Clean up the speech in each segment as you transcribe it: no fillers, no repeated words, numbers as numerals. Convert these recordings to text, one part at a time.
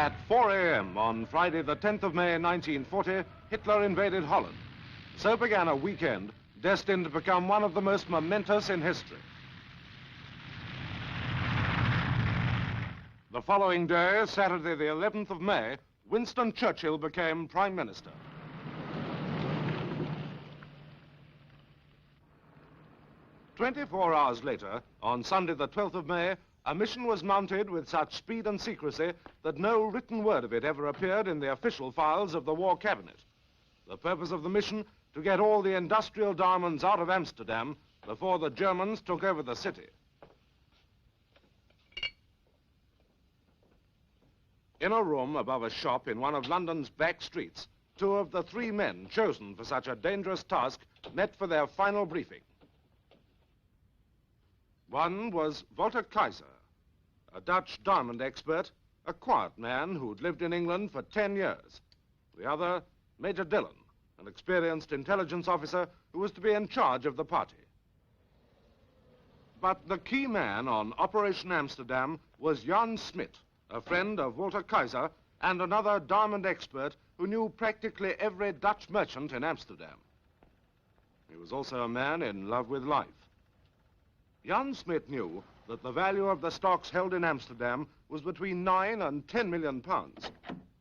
At 4 a.m. on Friday, the 10th of May, 1940, Hitler invaded Holland. So began a weekend destined to become one of the most momentous in history. The following day, Saturday, the 11th of May, Winston Churchill became Prime Minister. "24 hours later, on Sunday, the 12th of May, a mission was mounted with such speed and secrecy that no written word of it ever appeared in the official files of the War Cabinet. The purpose of the mission, to get all the industrial diamonds out of Amsterdam before the Germans took over the city. In a room above a shop in one of London's back streets, two of the three men chosen for such a dangerous task met for their final briefing. One was Walter Kaiser, a Dutch diamond expert, a quiet man who'd lived in England for 10 years. The other, Major Dillon, an experienced intelligence officer who was to be in charge of the party. But the key man on Operation Amsterdam was Jan Smit, a friend of Walter Kaiser and another diamond expert who knew practically every Dutch merchant in Amsterdam. He was also a man in love with life. Jan Smit knew that the value of the stocks held in Amsterdam was between 9 and 10 million pounds.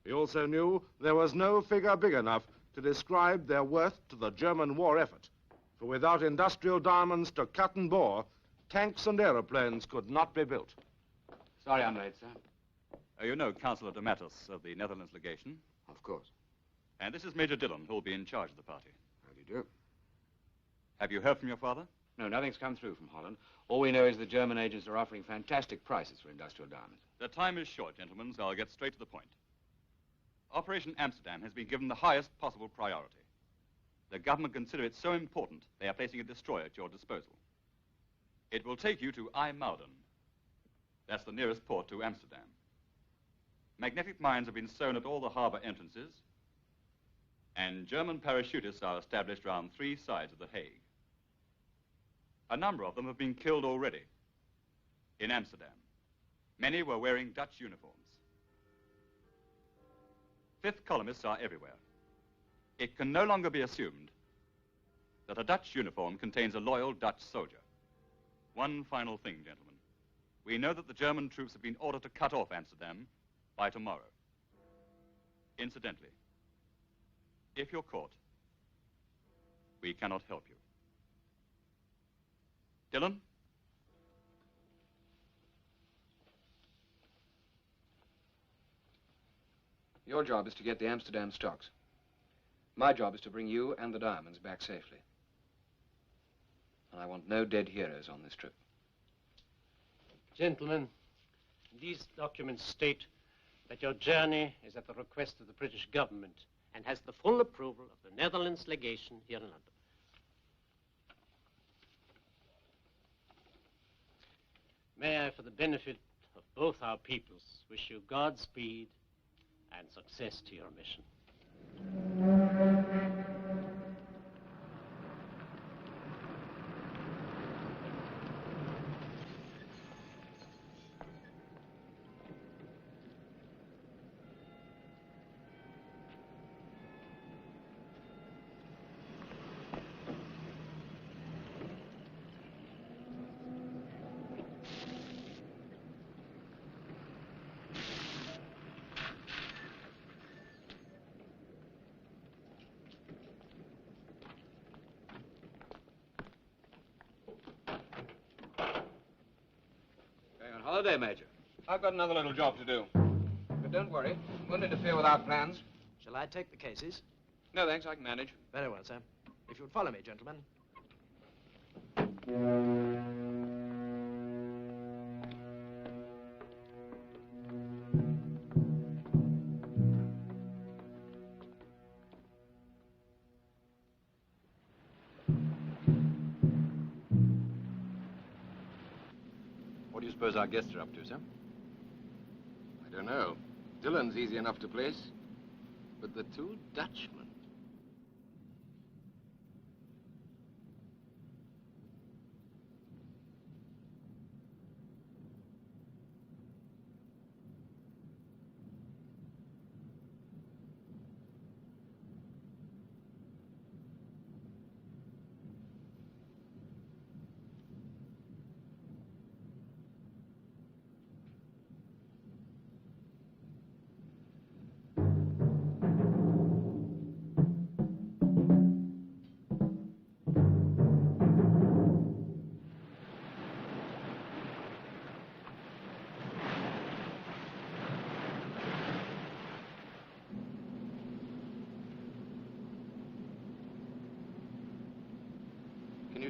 He also knew there was no figure big enough to describe their worth to the German war effort. For without industrial diamonds to cut and bore, tanks and aeroplanes could not be built. Sorry I'm late, sir. You know Councillor de Mattos of the Netherlands legation? Of course. And this is Major Dillon, who will be in charge of the party. How do you do? Have you heard from your father? No, nothing's come through from Holland. All we know is the German agents are offering fantastic prices for industrial diamonds. The time is short, gentlemen, so I'll get straight to the point. Operation Amsterdam has been given the highest possible priority. The government consider it so important, they are placing a destroyer at your disposal. It will take you to IJmuiden. That's the nearest port to Amsterdam. Magnetic mines have been sown at all the harbor entrances, and German parachutists are established around 3 sides of the Hague. A number of them have been killed already in Amsterdam. Many were wearing Dutch uniforms. Fifth columnists are everywhere. It can no longer be assumed that a Dutch uniform contains a loyal Dutch soldier. One final thing, gentlemen. We know that the German troops have been ordered to cut off Amsterdam by tomorrow. Incidentally, if you're caught, we cannot help you. Dillon? Your job is to get the Amsterdam stocks. My job is to bring you and the diamonds back safely. And I want no dead heroes on this trip. Gentlemen, these documents state that your journey is at the request of the British government and has the full approval of the Netherlands legation here in London. May I, for the benefit of both our peoples, wish you Godspeed and success to your mission. Holiday, Major. I've got another little job to do. But don't worry. Won't interfere with our plans. Shall I take the cases? No, thanks. I can manage. Very well, sir. If you'd follow me, gentlemen. What do you suppose our guests are up to, sir? I don't know. Dillon's easy enough to place. But the two Dutchmen...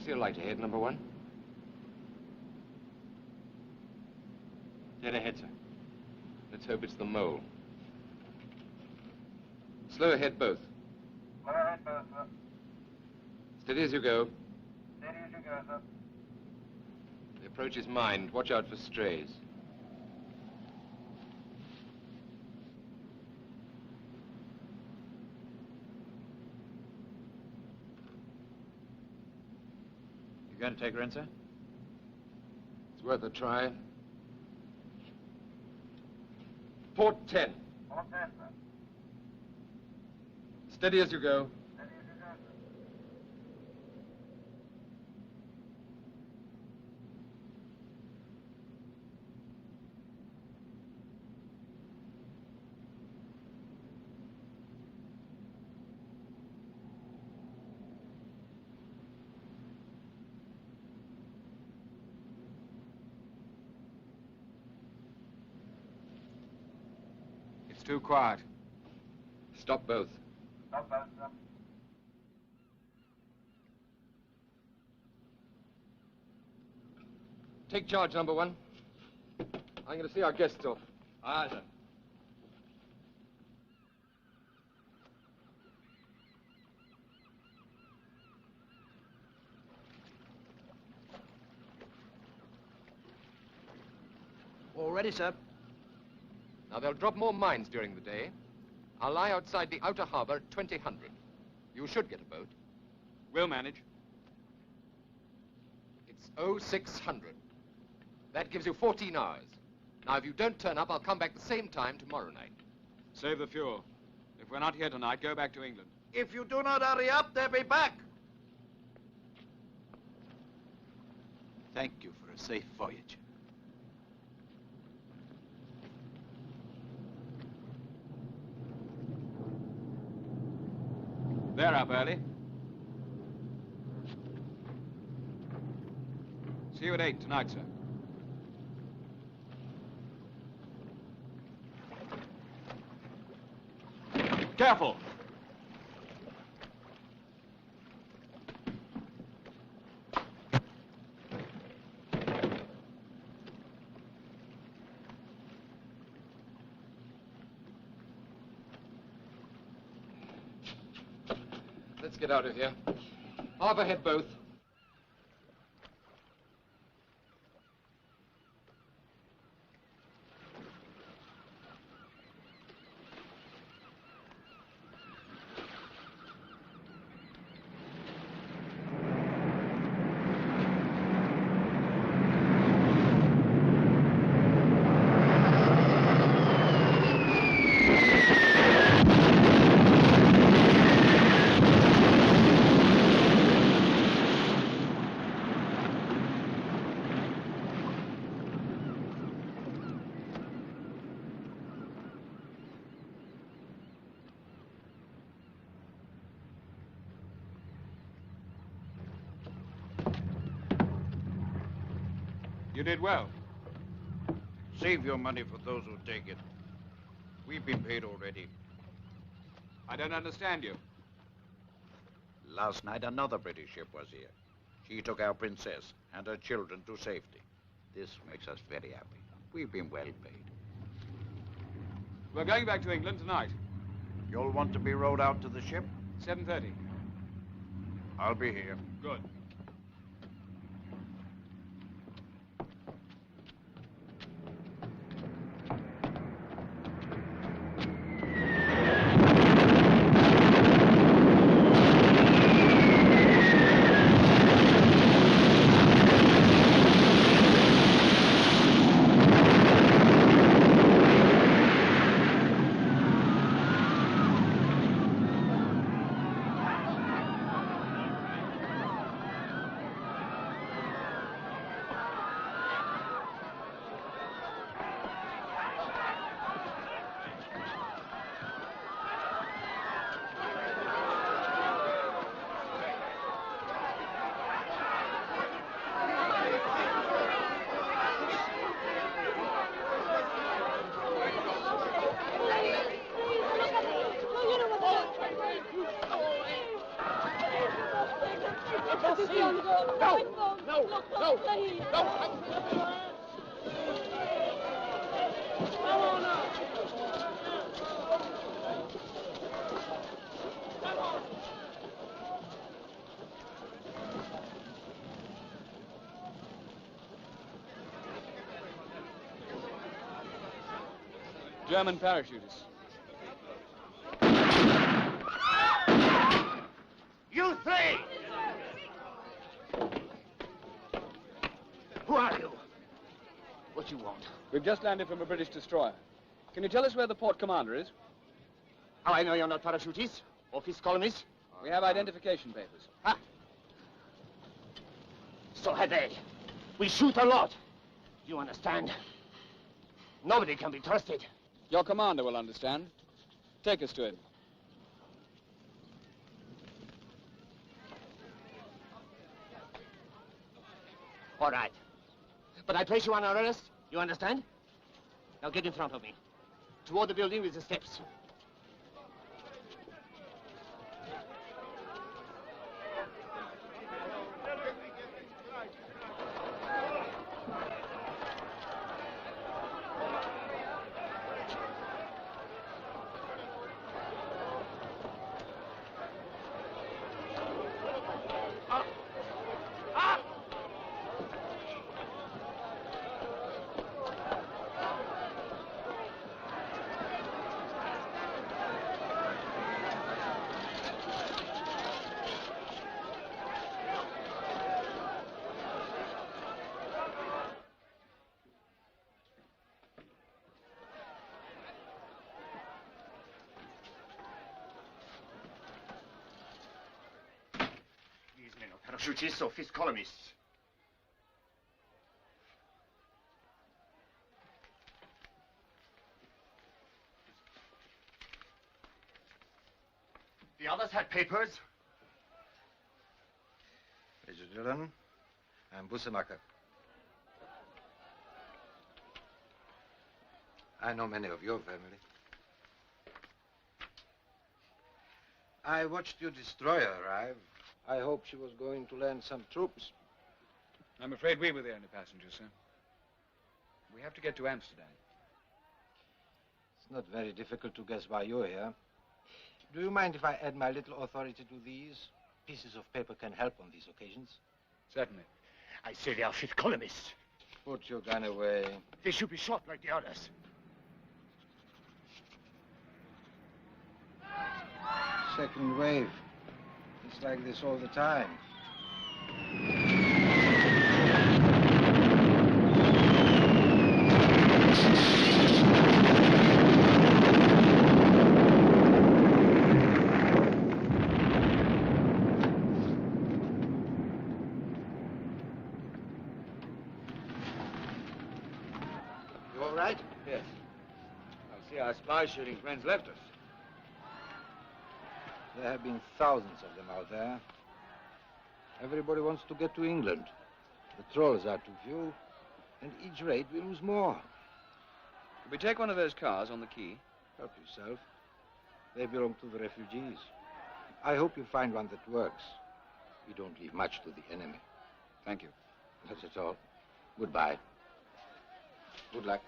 see a light ahead, number one? Dead ahead, sir. Let's hope it's the mole. Slow ahead, both. Slow ahead, both, sir. Steady as you go. Steady as you go, sir. The approach is mined. Watch out for strays. You going to take her in, sir? It's worth a try. Port 10. Port 10, sir. Steady as you go. Steady as you go, sir. It's too quiet. Stop both. Stop both, sir. Take charge, number one. I'm going to see our guests off. Aye, sir. All ready, sir. Now, they'll drop more mines during the day. I'll lie outside the outer harbor at 2000. You should get a boat. We'll manage. It's 0600. That gives you 14 hours. Now, if you don't turn up, I'll come back the same time tomorrow night. Save the fuel. If we're not here tonight, go back to England. If you do not hurry up, they'll be back. Thank you for a safe voyage. They're up early. See you at 8 tonight, sir. Careful! Let's get out of here. Harbor head both. You did well. Save your money for those who take it. We've been paid already. I don't understand you. Last night, another British ship was here. She took our princess and her children to safety. This makes us very happy. We've been well paid. We're going back to England tonight. You'll want to be rowed out to the ship? 7:30. I'll be here. Good. No! No! German parachutists. You three! Who are you? What you want? We've just landed from a British destroyer. Can you tell us where the port commander is? How I know you're not parachutists? Office columnists? We have identification papers. Ah. So had they. We shoot a lot. You understand? Nobody can be trusted. Your commander will understand. Take us to him. All right. But I place you on arrest. You understand? Now get in front of me. Toward the building with the steps. Parachutists or fifth columnists. The others had papers. Major Dillon, I'm Bussemacher. I know many of your family. I watched your destroyer arrive. I hoped she was going to land some troops. I'm afraid we were the only passengers, sir. We have to get to Amsterdam. It's not very difficult to guess why you're here. Do you mind if I add my little authority to these? Pieces of paper can help on these occasions. Certainly. I say they are fifth columnists. Put your gun away. They should be shot like the others. Second wave. It's like this all the time. You all right? Yes. I see our spy shooting friends left us. There have been thousands of them out there. Everybody wants to get to England. The trolls are too few, and each rate we lose more. Could we take one of those cars on the quay? Help yourself. They belong to the refugees. I hope you find one that works. We don't leave much to the enemy. Thank you. That's it all. Goodbye. Good luck.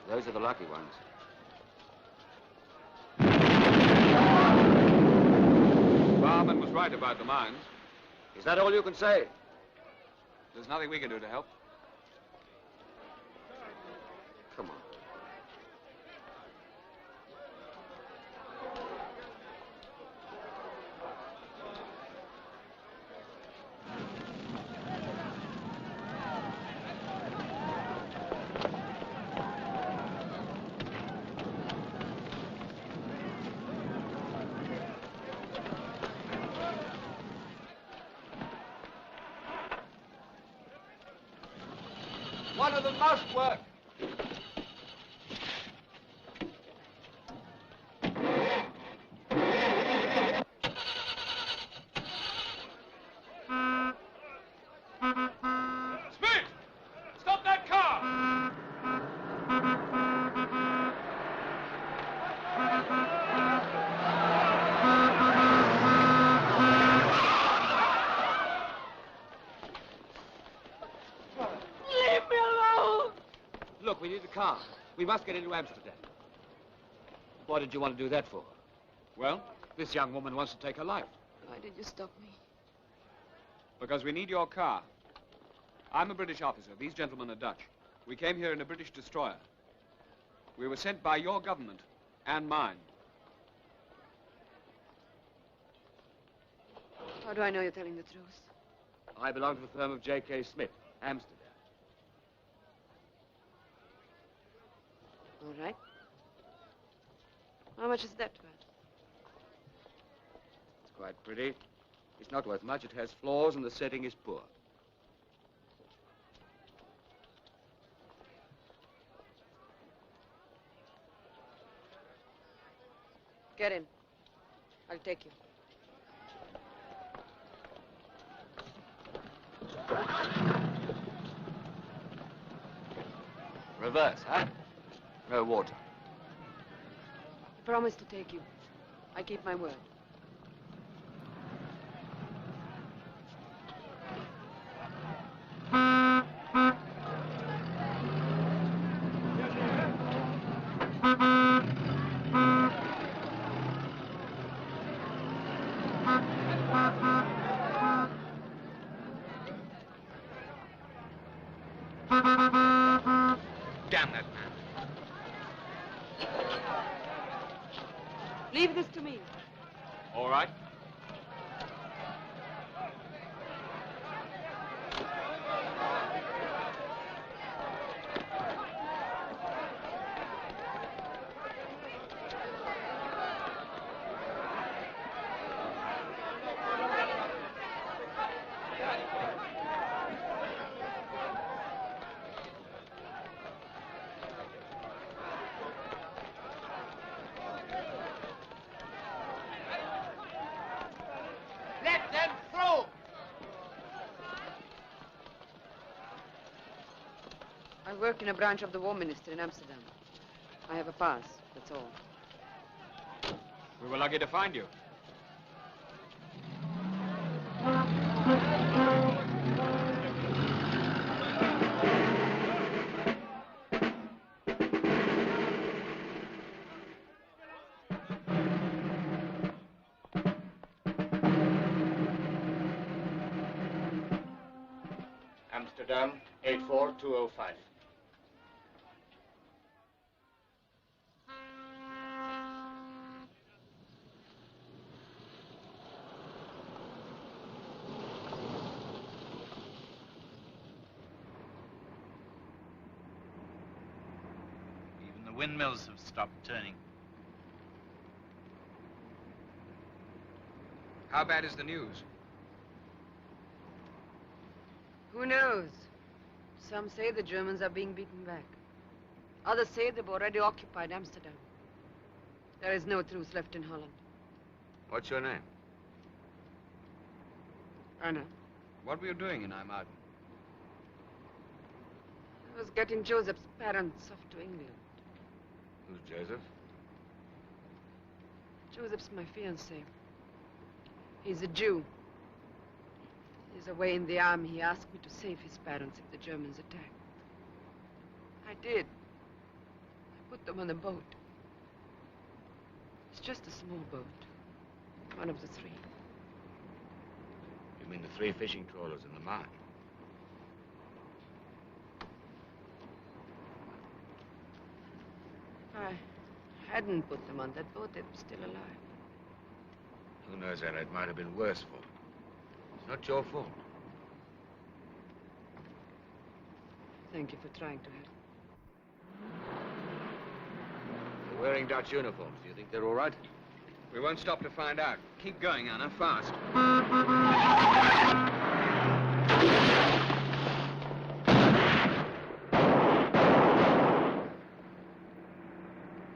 Those are the lucky ones. Barman was right about the mines. Is that all you can say? There's nothing we can do to help. Come on. One of them must work. Smit! Stop that car! Leave me alone! Look, we need a car. We must get into Amsterdam. What did you want to do that for? Well, This young woman wants to take her life. Why did you stop me? because we need your car. I'm a British officer. These gentlemen are Dutch. We came here in a British destroyer. We were sent by your government and mine. How do I know you're telling the truth? I belong to the firm of J.K. Smit, Amsterdam. All right. How much is that worth? It's quite pretty. It's not worth much. It has flaws and the setting is poor. Get in. I'll take you. Reverse, huh? No water. I promised to take you. I keep my word. Damn that man. Leave this to me. All right. Let them through! I work in a branch of the War Minister in Amsterdam. I have a pass, that's all. We were lucky to find you. Amsterdam, 84205. Even the windmills have stopped turning. How bad is the news? Who knows? Some say the Germans are being beaten back. Others say they've already occupied Amsterdam. There is no truce left in Holland. What's your name? Anna. What were you doing in IJmuiden? I was getting Joseph's parents off to England. Who's Joseph? Joseph's my fiance. He's a Jew. He's away in the army. He asked me to save his parents if the Germans attack. I did. put them on a boat. It's just a small boat. One of the three. You mean the 3 fishing trawlers in the mine? I hadn't put them on that boat, they'd be still alive. Who knows, Ella? It might have been worse for them. It's not your fault. Thank you for trying to help. They're wearing Dutch uniforms. Do you think they're all right? We won't stop to find out. Keep going, Anna, fast.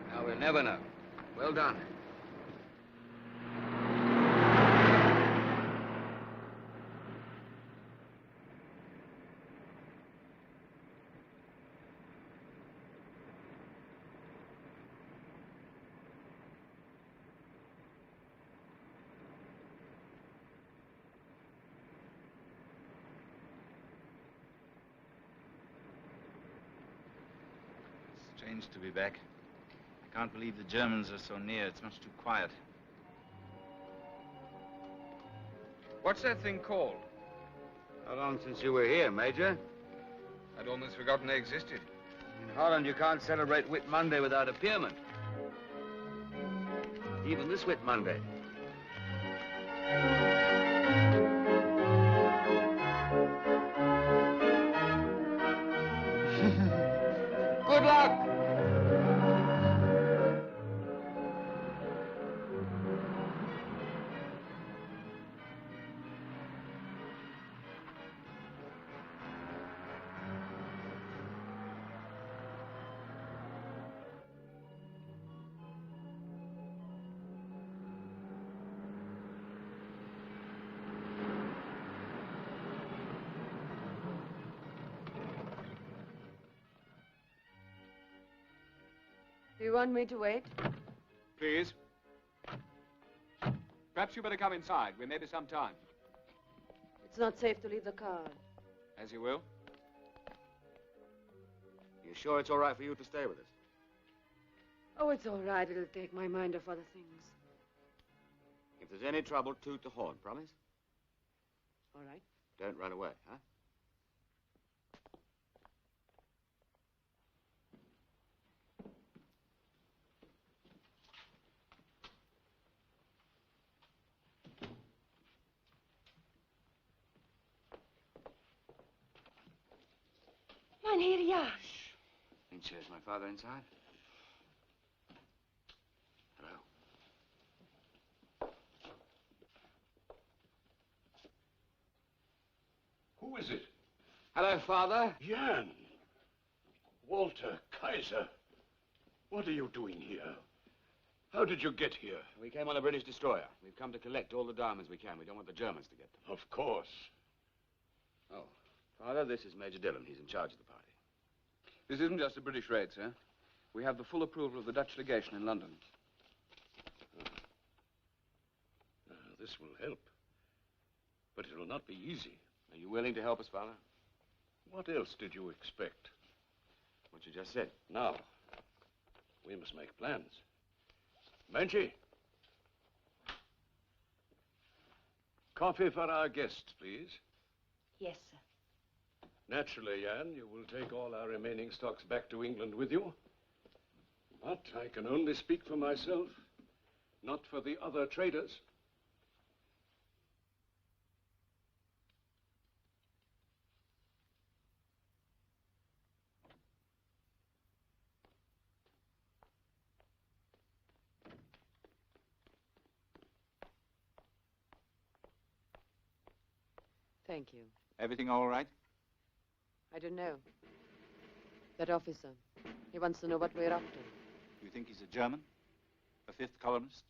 Now we'll never know. Well done. Strange to be back. I can't believe the Germans are so near. It's much too quiet. What's that thing called? How long since you were here, Major? I'd almost forgotten they existed. In Holland, you can't celebrate Whit Monday without a Pierement. Even this Whit Monday. Good luck! Do you want me to wait? Please. Perhaps you better come inside. We may be some time. It's not safe to leave the car. As you will. You sure it's all right for you to stay with us? Oh, it's all right. It'll take my mind off other things. If there's any trouble, toot the horn, promise? All right. Don't run away, huh? Mynheer, ja. Finch, is my father inside? Hello. Who is it? Hello, Father. Jan. Walter Kaiser. What are you doing here? How did you get here? We came on a British destroyer. We've come to collect all the diamonds we can. We don't want the Germans to get them. Of course. Oh, Father, this is Major Dillon. He's in charge of the party. This isn't just a British raid, sir. We have the full approval of the Dutch legation in London. This will help. But it will not be easy. Are you willing to help us, Father? What else did you expect? What you just said. Now, we must make plans. Menchie. Coffee for our guests, please. Yes, sir. Naturally, Jan, you will take all our remaining stocks back to England with you. But I can only speak for myself, not for the other traders. Thank you. Everything all right? I don't know. That officer, he wants to know what we're up to. You think he's a German? A fifth columnist?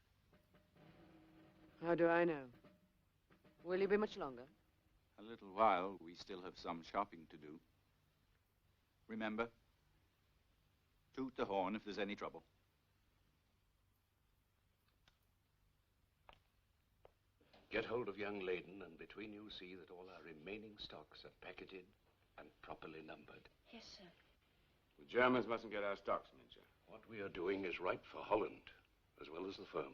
How do I know? Will he be much longer? A little while. We still have some shopping to do. Remember, toot the horn if there's any trouble. Get hold of young Layden, and between you see that all our remaining stocks are packeted and properly numbered. Yes, sir. The Germans mustn't get our stocks, Major. What we are doing is right for Holland, as well as the firm.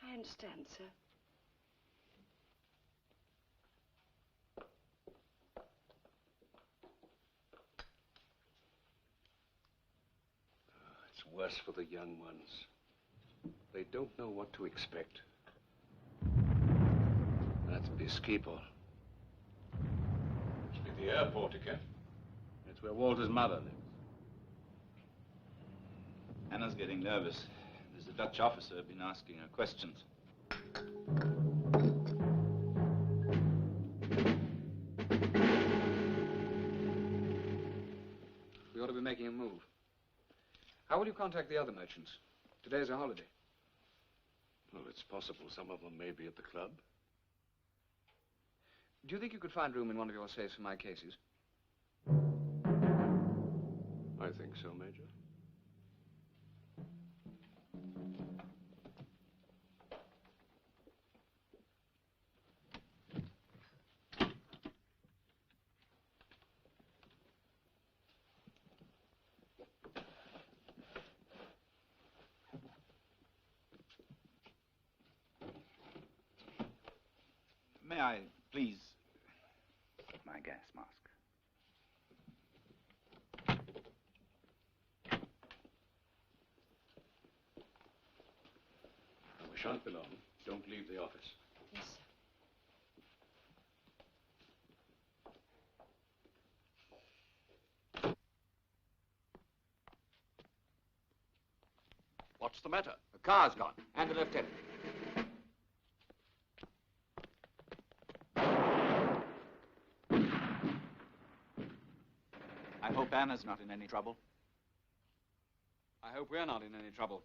I understand, sir. It's worse for the young ones. They don't know what to expect. That's Biskeeper. Must be the airport again. It's where Walter's mother lives. Anna's getting nervous. There's a Dutch officer been asking her questions. We ought to be making a move. How will you contact the other merchants? Today's a holiday. Well, it's possible some of them may be at the club. Do you think you could find room in one of your safes for my cases? I think so, Major. May I, please, my gas mask? We shan't be long. Don't leave the office. Yes, sir. What's the matter? The car's gone, and the lieutenant. I hope Anna's not in any trouble. I hope we're not in any trouble.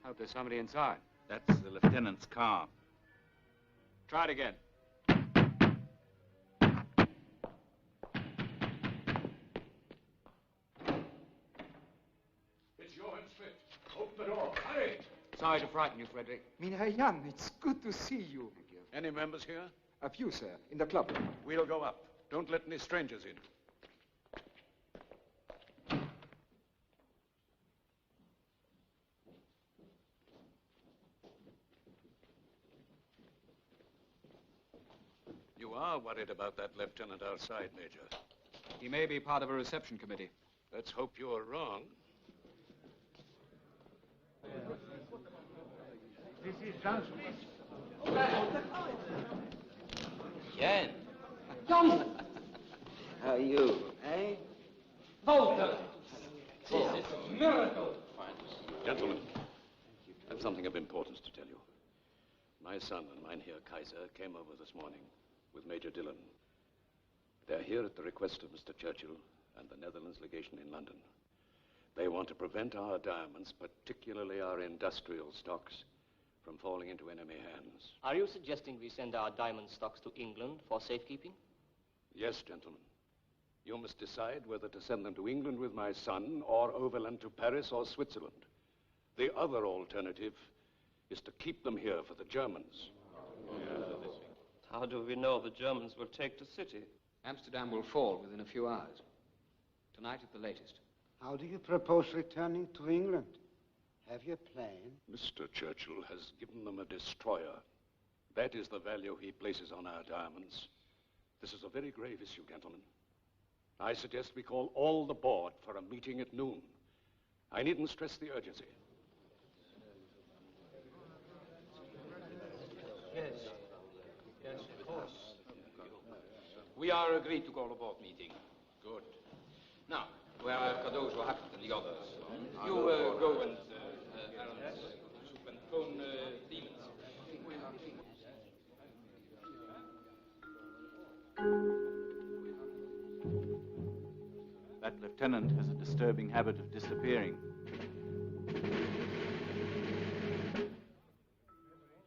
Hope there's somebody inside. That's the lieutenant's car. Try it again. It's your Smit. Open the door. Hurry! Sorry to frighten you, Frederick. Herr Jan, it's good to see you. Thank you. Any members here? A few, sir, in the club. We'll go up. Don't let any strangers in. You are worried about that lieutenant outside, Major. He may be part of a reception committee. Let's hope you're wrong. This is John Smith. Jan. John! How are you, eh? Walter! This is a miracle! Gentlemen, I have something of importance to tell you. My son and Mynheer Kaiser came over this morning with Major Dillon. They're here at the request of Mr. Churchill and the Netherlands legation in London. They want to prevent our diamonds, particularly our industrial stocks, from falling into enemy hands. Are you suggesting we send our diamond stocks to England for safekeeping? Yes, gentlemen. You must decide whether to send them to England with my son or overland to Paris or Switzerland. The other alternative is to keep them here for the Germans. How do we know the Germans will take the city? Amsterdam will fall within a few hours. Tonight at the latest. How do you propose returning to England? Have you a plan? Mr. Churchill has given them a destroyer. That is the value he places on our diamonds. This is a very grave issue, gentlemen. I suggest we call all the board for a meeting at noon. I needn't stress the urgency. Yes. Yes, of course. We are agreed to call a board meeting. Good. Now, where are those who happen to the others? You go and Aaron's soup and phone demons. That lieutenant has a disturbing habit of disappearing.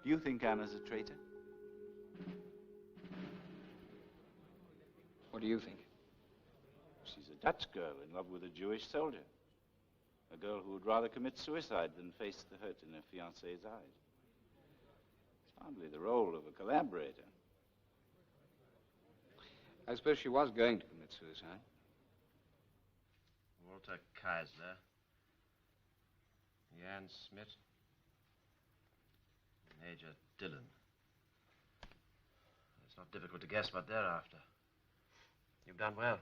You think Anna's a traitor? What do you think? She's a Dutch girl in love with a Jewish soldier. A girl who would rather commit suicide than face the hurt in her fiance's eyes. It's hardly the role of a collaborator. I suppose she was going to commit suicide. Walter Kaiser. Jan Smit. Major Dillon. It's not difficult to guess what they're after. You've done well.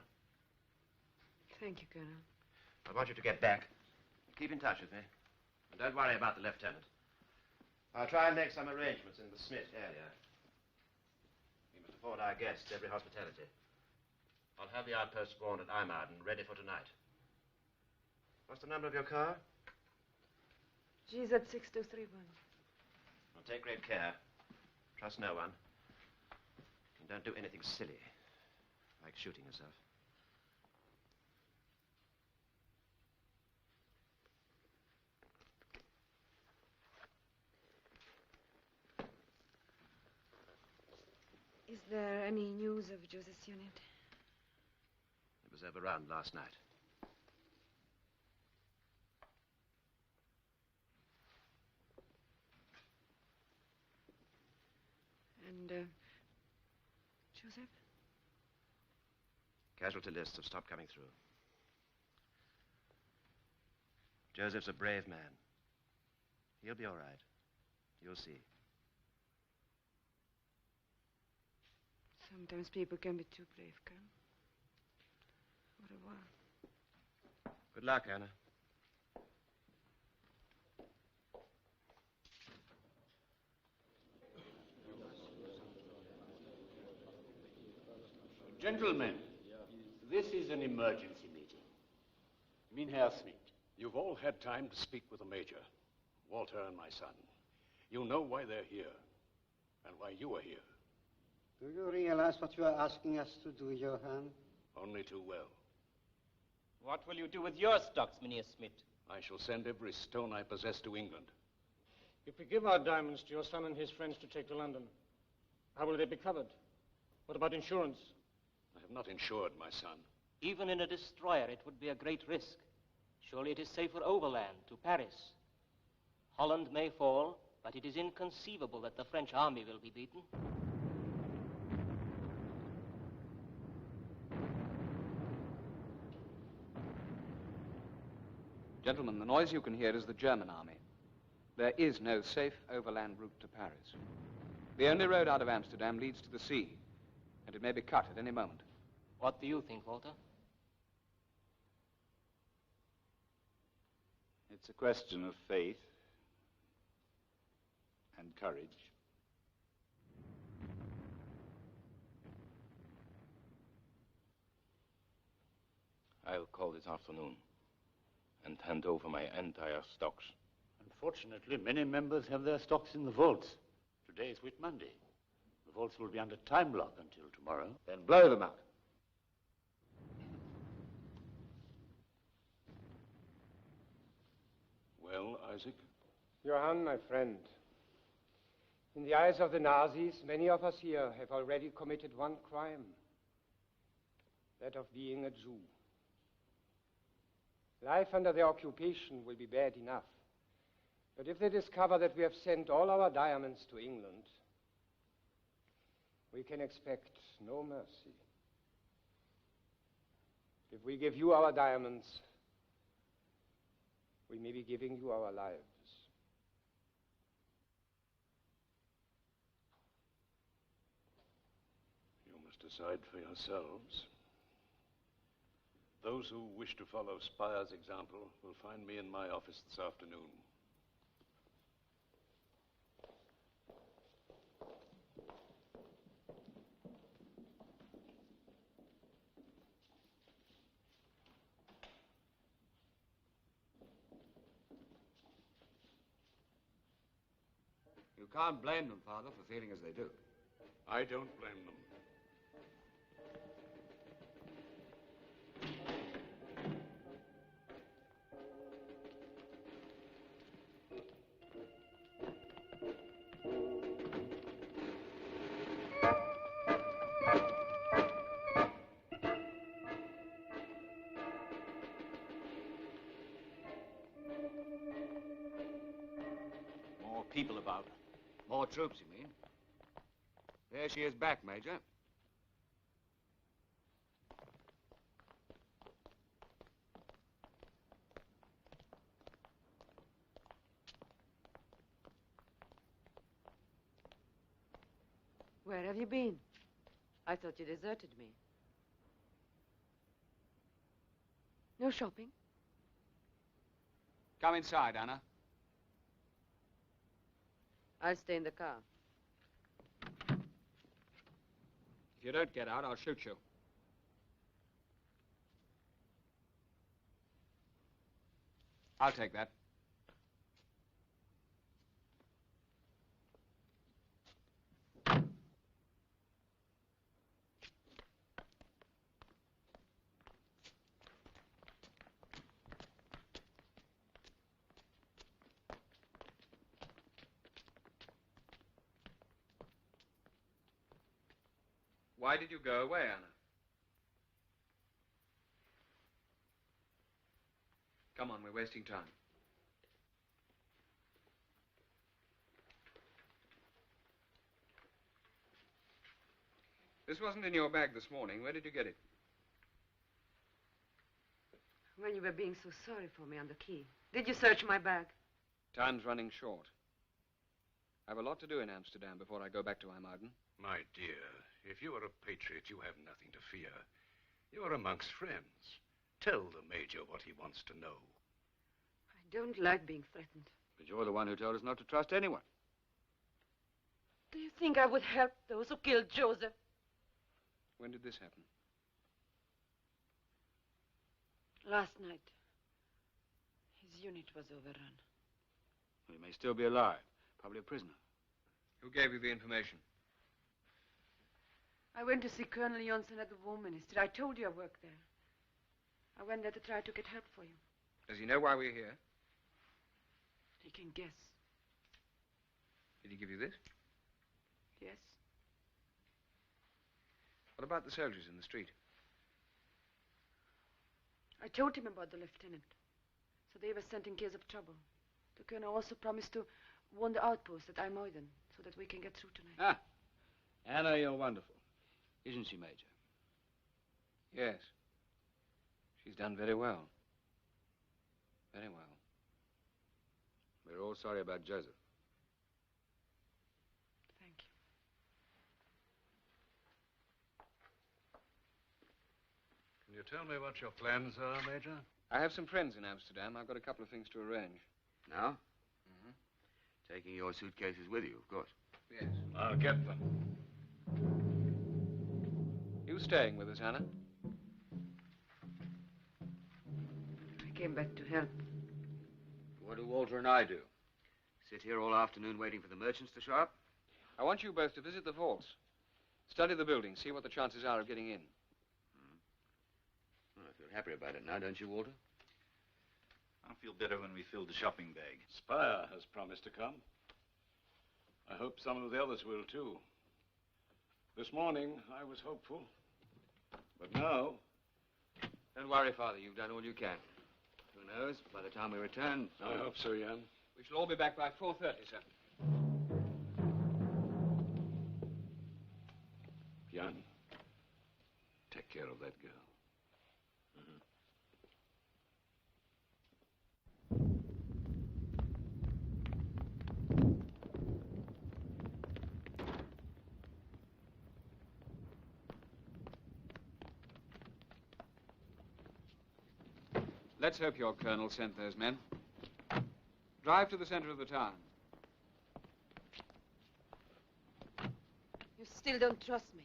Thank you, Colonel. I want you to get back. Keep in touch with me. And don't worry about the lieutenant. I'll try and make some arrangements in the Smit area. We must afford our guests every hospitality. I'll have the outpost spawned at Eimarden ready for tonight. What's the number of your car? GZ6231. Well, take great care. Trust no one. And don't do anything silly, like shooting yourself. Is there any news of Joseph's unit? It was overrun last night. And, Joseph? Casualty lists have stopped coming through. Joseph's a brave man. He'll be all right. You'll see. Sometimes people can be too brave, Colonel. Au revoir. Good luck, Anna. Gentlemen, this is an emergency meeting. Herr Smit, you've all had time to speak with the Major, Walter and my son. You'll know why they're here and why you are here. Do you realize what you are asking us to do, Johann? Only too well. What will you do with your stocks, Mynheer Smit? I shall send every stone I possess to England. If we give our diamonds to your son and his friends to take to London, how will they be covered? What about insurance? I have not insured my son. Even in a destroyer, it would be a great risk. Surely it is safer overland to Paris. Holland may fall, but it is inconceivable that the French army will be beaten. Gentlemen, the noise you can hear is the German army. There is no safe overland route to Paris. The only road out of Amsterdam leads to the sea, and it may be cut at any moment. What do you think, Walter? It's a question of faith and courage. I'll call this afternoon and hand over my entire stocks. Unfortunately, many members have their stocks in the vaults. Today is Whit Monday. The vaults will be under time lock until tomorrow. Then blow them up. Well, Isaac? Johann, my friend, in the eyes of the Nazis, many of us here have already committed one crime, that of being a Jew. Life under their occupation will be bad enough. But if they discover that we have sent all our diamonds to England, we can expect no mercy. If we give you our diamonds, we may be giving you our lives. You must decide for yourselves. Those who wish to follow Spire's example will find me in my office this afternoon. You can't blame them, Father, for feeling as they do. I don't blame them. people about. More troops, you mean? There she is back, Major. Where have you been? I thought you deserted me. No shopping? Come inside, Anna. I'll stay in the car. If you don't get out, I'll shoot you. I'll take that. Why did you go away, Anna? Come on, we're wasting time. This wasn't in your bag this morning. Where did you get it? When you were being so sorry for me on the quay. Did you search my bag? Time's running short. I have a lot to do in Amsterdam before I go back to IJmuiden. My dear, if you are a patriot, you have nothing to fear. You are amongst friends. Tell the Major what he wants to know. I don't like being threatened. But you're the one who told us not to trust anyone. Do you think I would help those who killed Joseph? When did this happen? Last night. His unit was overrun. He may still be alive. Probably a prisoner. Who gave you the information? I went to see Colonel Johnson at the War Ministry. I told you I worked there. I went there to try to get help for you. Does he know why we're here? He can guess. Did he give you this? Yes. What about the soldiers in the street? I told him about the lieutenant. So they were sent in case of trouble. The colonel also promised to warn the outpost at IJmuiden so that we can get through tonight. Ah, Anna, you're wonderful. Isn't she, Major? Yes. She's done very well. Very well. We're all sorry about Joseph. Thank you. Can you tell me what your plans are, Major? I have some friends in Amsterdam. I've got a couple of things to arrange. Now? Taking your suitcases with you, of course. Yes. I'll get them. You staying with us, Anna? I came back to help. What do Walter and I do? Sit here all afternoon waiting for the merchants to show up? I want you both to visit the vaults. Study the building, see what the chances are of getting in. Well, I feel happier about it now, don't you, Walter? I'll feel better when we fill the shopping bag. Spire has promised to come. I hope some of the others will, too. This morning, I was hopeful. But now... Don't worry, Father. You've done all you can. Who knows? By the time we return... I hope so, Jan. We shall all be back by 4:30, sir. Jan, take care of that girl. Let's hope your colonel sent those men. Drive to the center of the town. You still don't trust me.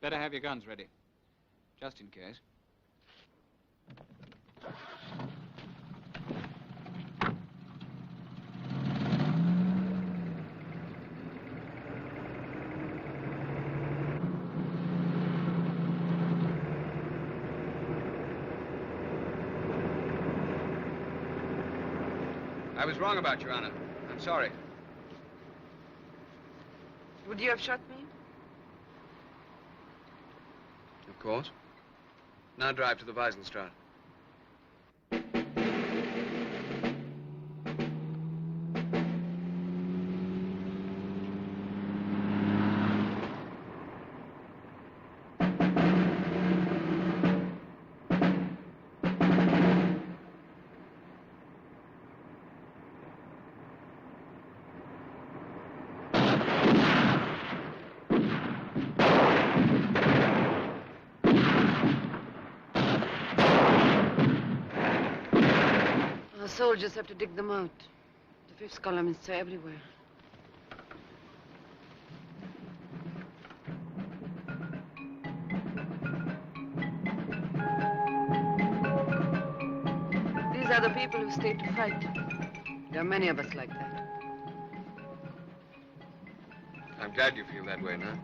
Better have your guns ready, just in case. I was wrong about you, Anna. I'm sorry. Would you have shot me? Of course. Now drive to the Wieselstraat. soldiers have to dig them out. The fifth columnists are everywhere. These are the people who stayed to fight. There are many of us like that. I'm glad you feel that way now.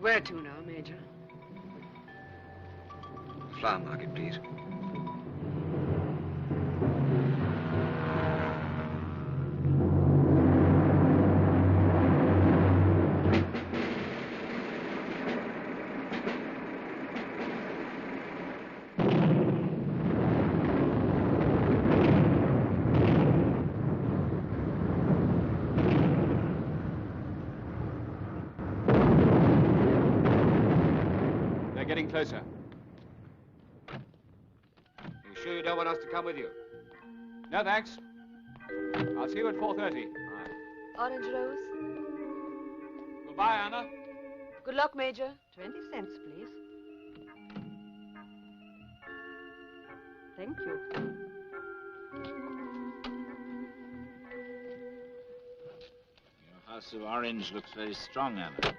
Where to now, Major? Flower market, please. Getting closer. You sure you don't want us to come with you? No, thanks. I'll see you at 4:30. Orange rose. Goodbye, Anna. Good luck, Major. 20 cents, please. Thank you. Your house of orange looks very strong, Anna.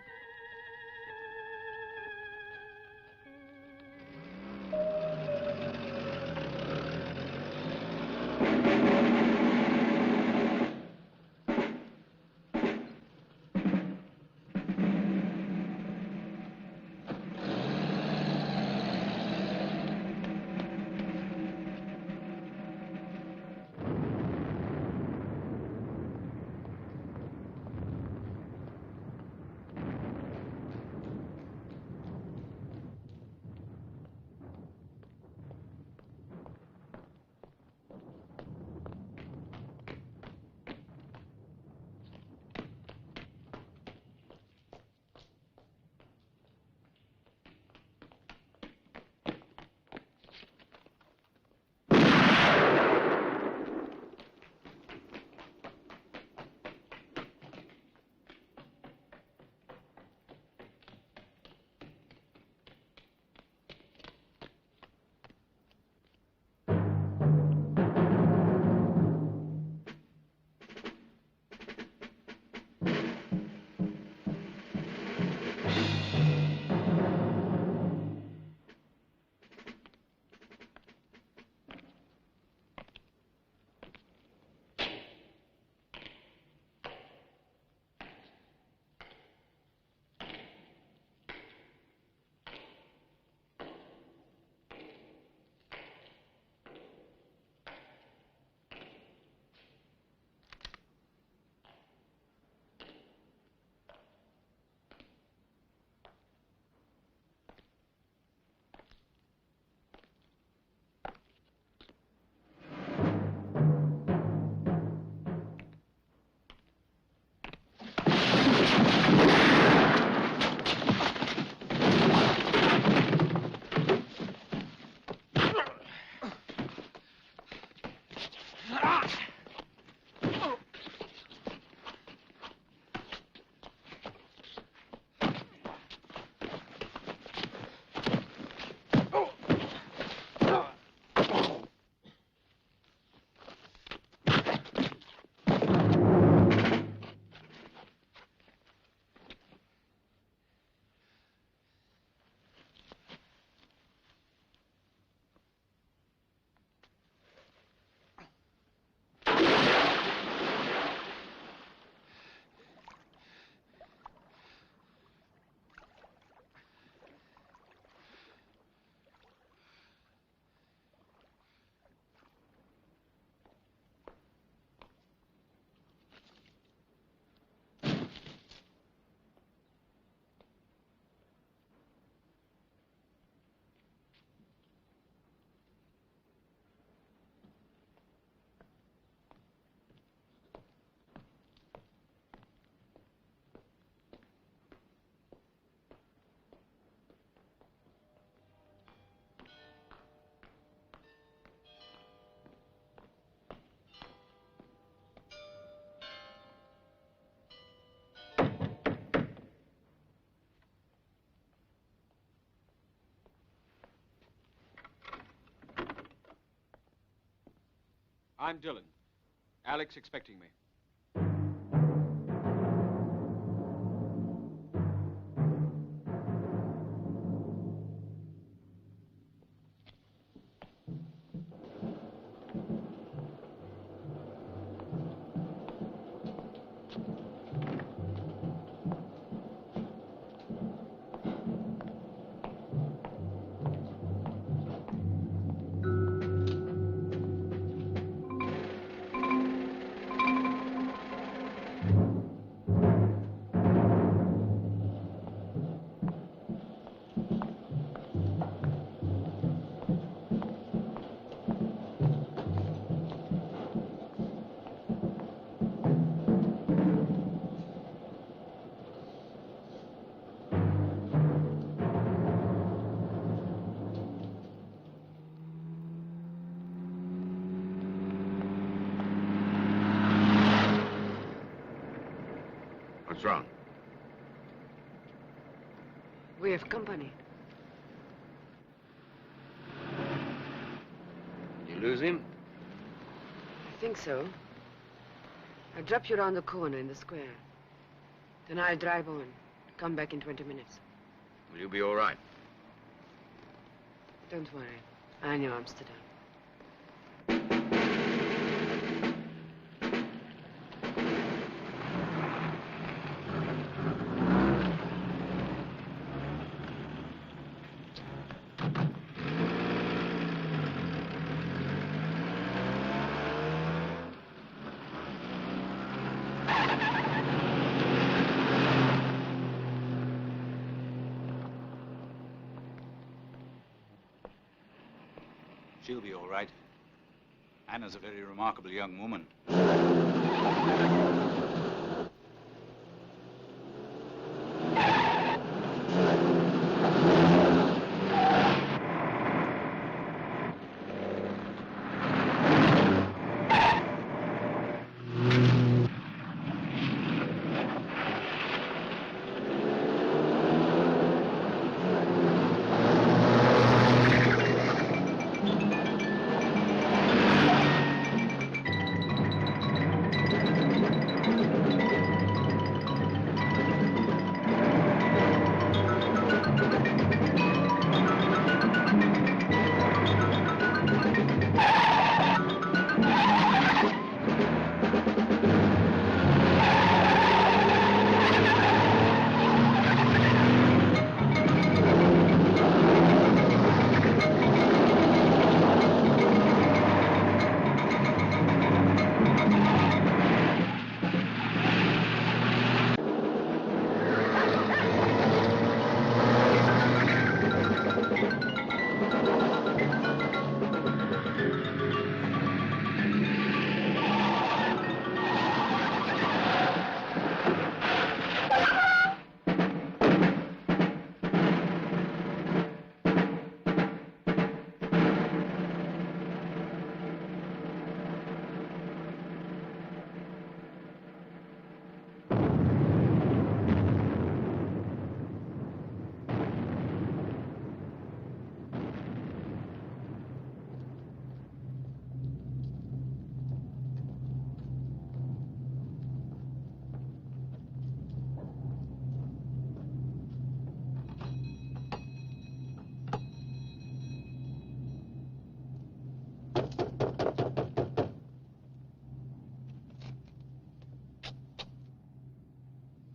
I'm Dillon. Alex expecting me. What's wrong? We have company. You lose him? I think so. I'll drop you around the corner in the square. Then I'll drive on. Come back in 20 minutes. Will you be all right? Don't worry. I know Amsterdam. She'll be all right. Anna's a very remarkable young woman.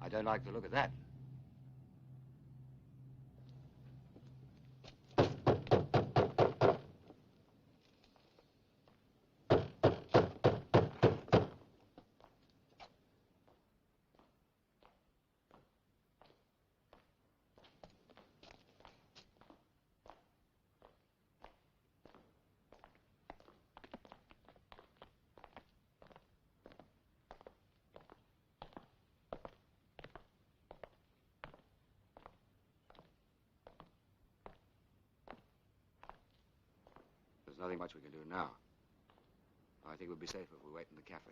I don't like the look of that. There's nothing much we can do now. I think we'll be safer if we wait in the cafe.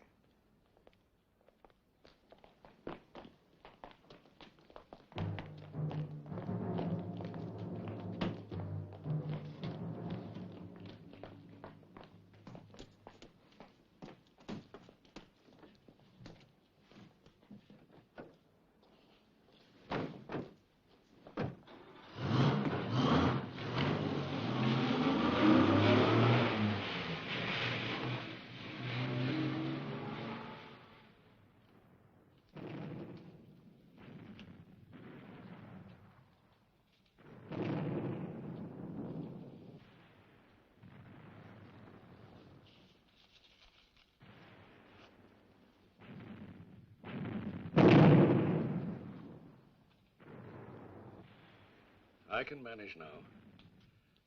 I can manage now.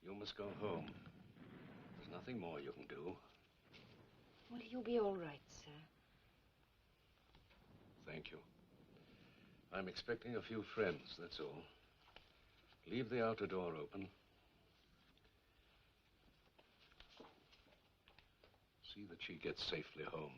You must go home. There's nothing more you can do. Will you be all right, sir? Thank you. I'm expecting a few friends, that's all. Leave the outer door open. See that she gets safely home.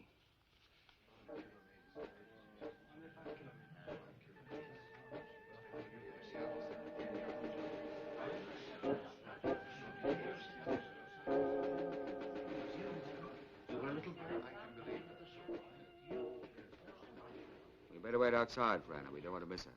We better wait outside for Anna. We don't want to miss her.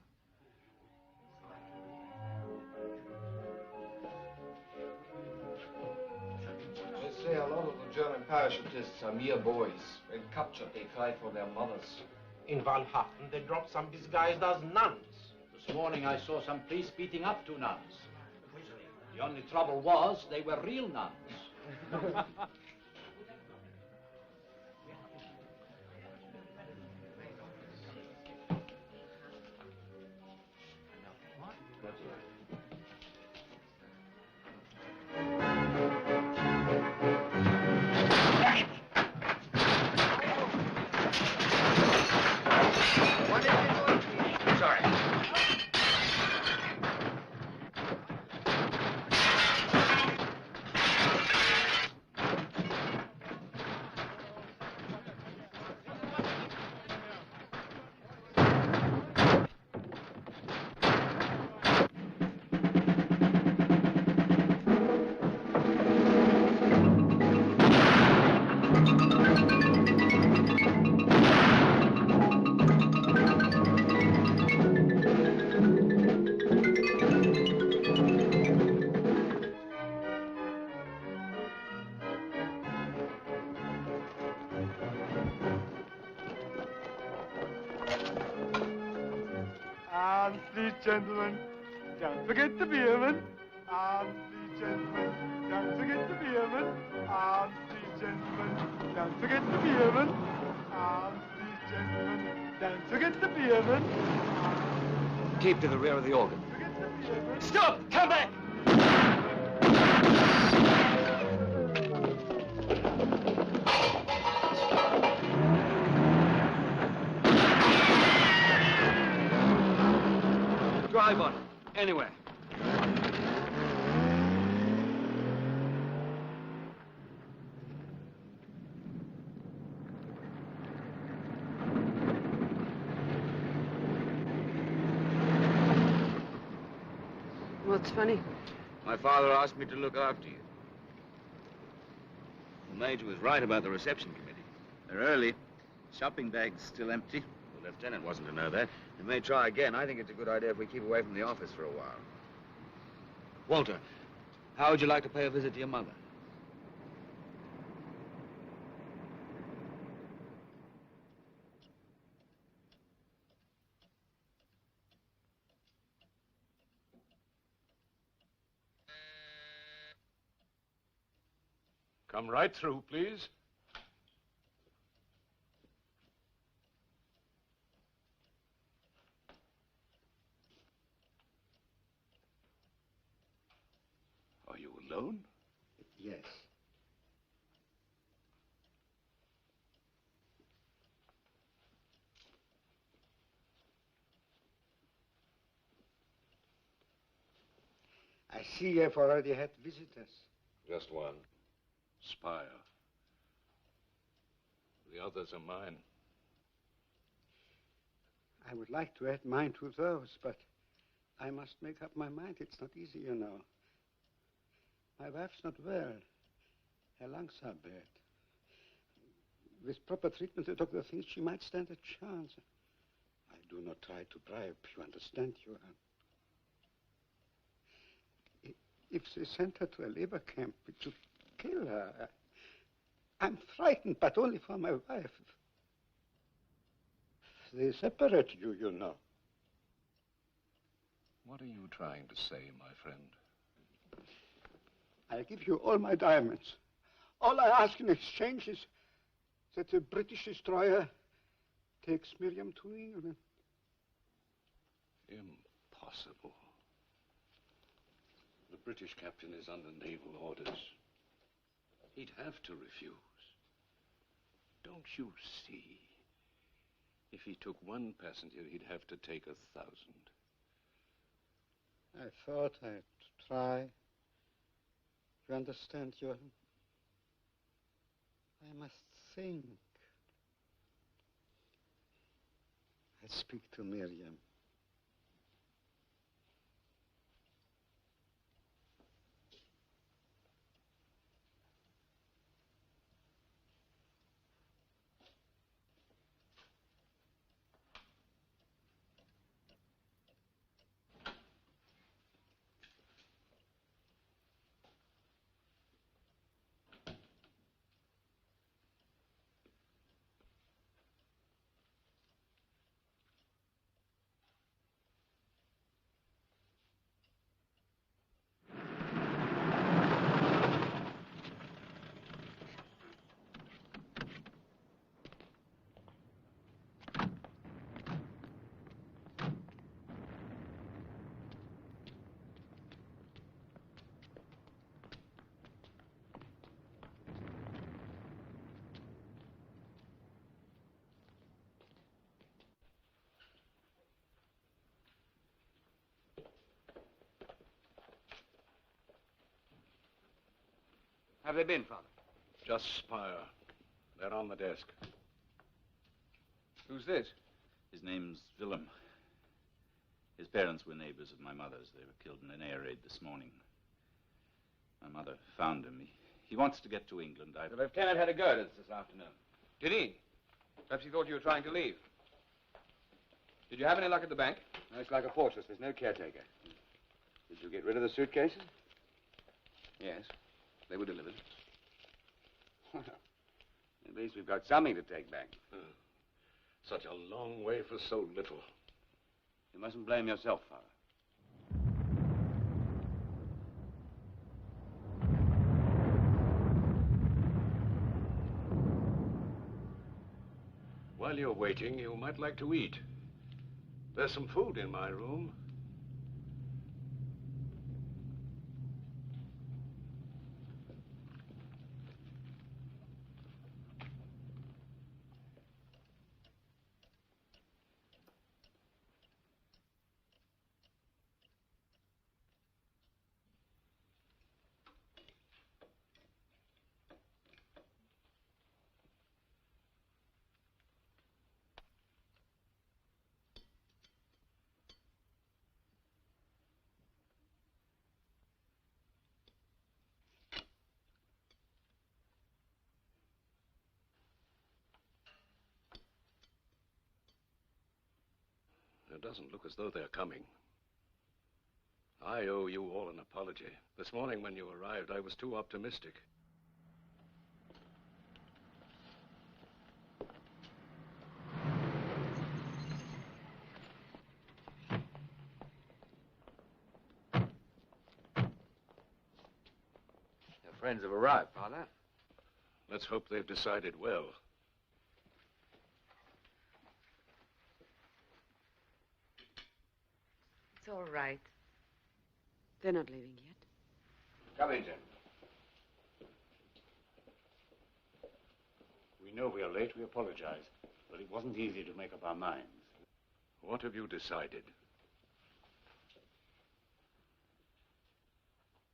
They say a lot of the German parachutists are mere boys. When captured, they cry for their mothers. In Van Hatten, they dropped some disguised as nuns. This morning I saw some priests beating up 2 nuns. The only trouble was they were real nuns. Gentlemen, don't forget the Pierement. Please, gentlemen, don't forget the Pierement. Please, gentlemen, don't forget the Pierement. Please, gentlemen, don't forget the Pierement. Keep to the rear of the organ. Stop! Come back! Drive on. Anywhere. What's funny? My father asked me to look after you. The Major was right about the reception committee. They're early. Shopping bag's still empty. The lieutenant wasn't to know that. He may try again. I think it's a good idea if we keep away from the office for a while. Walter, how would you like to pay a visit to your mother? Come right through, please. Are you alone? Yes. I see you've already had visitors. Just one. Spire. The others are mine. I would like to add mine to those, but I must make up my mind. It's not easy, you know. My wife's not well. Her lungs are bad. With proper treatment, the doctor thinks she might stand a chance. I do not try to bribe, you understand, Johann. If they sent her to a labor camp, it should kill her. I'm frightened, but only for my wife. They separate you, you know. What are you trying to say, my friend? I'll give you all my diamonds. All I ask in exchange is that the British destroyer takes Miriam to England. Impossible. British captain is under naval orders. He'd have to refuse. Don't you see? If he took one passenger, he'd have to take 1,000. I thought I'd try. You understand, Johan? I must think. I'll speak to Miriam. Have they been, Father? Just Spire. They're on the desk. Who's this? His name's Willem. His parents were neighbors of my mother's. They were killed in an air raid this morning. My mother found him. He wants to get to England. The lieutenant had a go at us this afternoon. Did he? Perhaps he thought you were trying to leave. Did you have any luck at the bank? No, it's like a fortress. There's no caretaker. Did you get rid of the suitcases? Yes. They were delivered. Well, at least we've got something to take back. Such a long way for so little. You mustn't blame yourself, Father. While you're waiting, you might like to eat. There's some food in my room. It doesn't look as though they're coming. I owe you all an apology. This morning when you arrived, I was too optimistic. Your friends have arrived, Father. Let's hope they've decided well. It's all right. They're not leaving yet. Come in, gentlemen. We know we are late. We apologize. But it wasn't easy to make up our minds. What have you decided?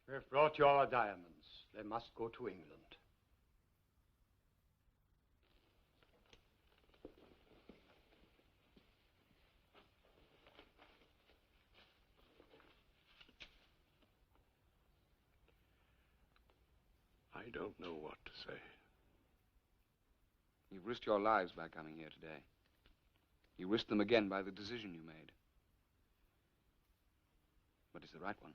We've brought you our diamonds. They must go to England. I don't know what to say. You've risked your lives by coming here today. You risked them again by the decision you made. But it's the right one.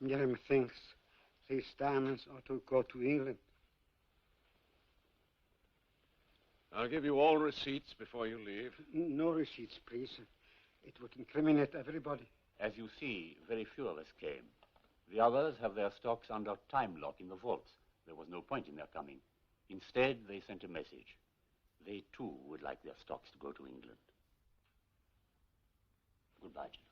Miriam thinks these diamonds ought to go to England. I'll give you all receipts before you leave. No receipts, please. It would incriminate everybody. As you see, very few of us came. The others have their stocks under time lock in the vaults. There was no point in their coming. Instead, they sent a message. They, too, would like their stocks to go to England. Goodbye, gentlemen.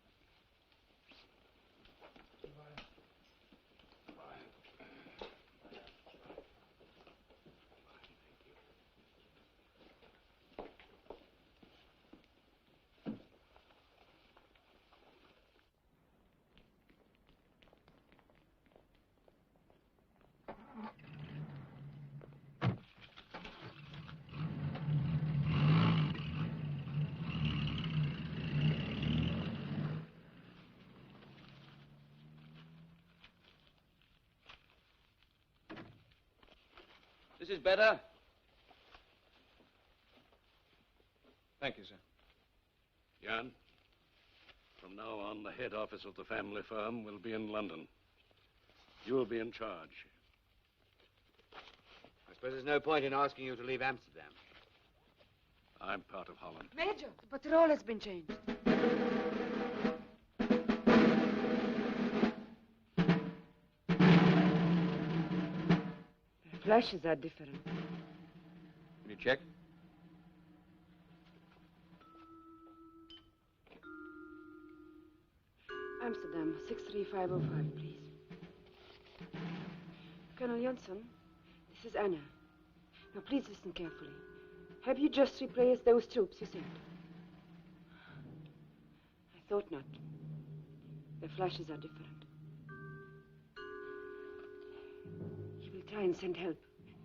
This is better. Thank you, sir. Jan, from now on, the head office of the family firm will be in London. You will be in charge. I suppose there's no point in asking you to leave Amsterdam. I'm part of Holland. Major, but the role has been changed. The flashes are different. Can you check? Amsterdam, 63505, please. Colonel Johnson, this is Anna. Now, please listen carefully. Have you just replaced those troops you sent? I thought not. The flashes are different. He will try and send help.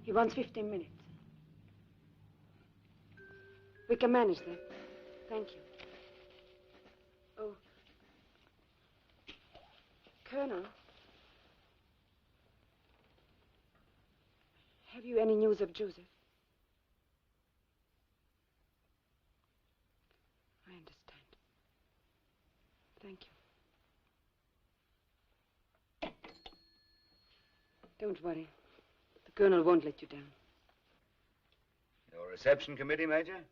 He wants 15 minutes. We can manage that. Thank you. Oh. Colonel. Have you any news of Joseph? I understand. Thank you. Don't worry. The Colonel won't let you down. Your reception committee, Major?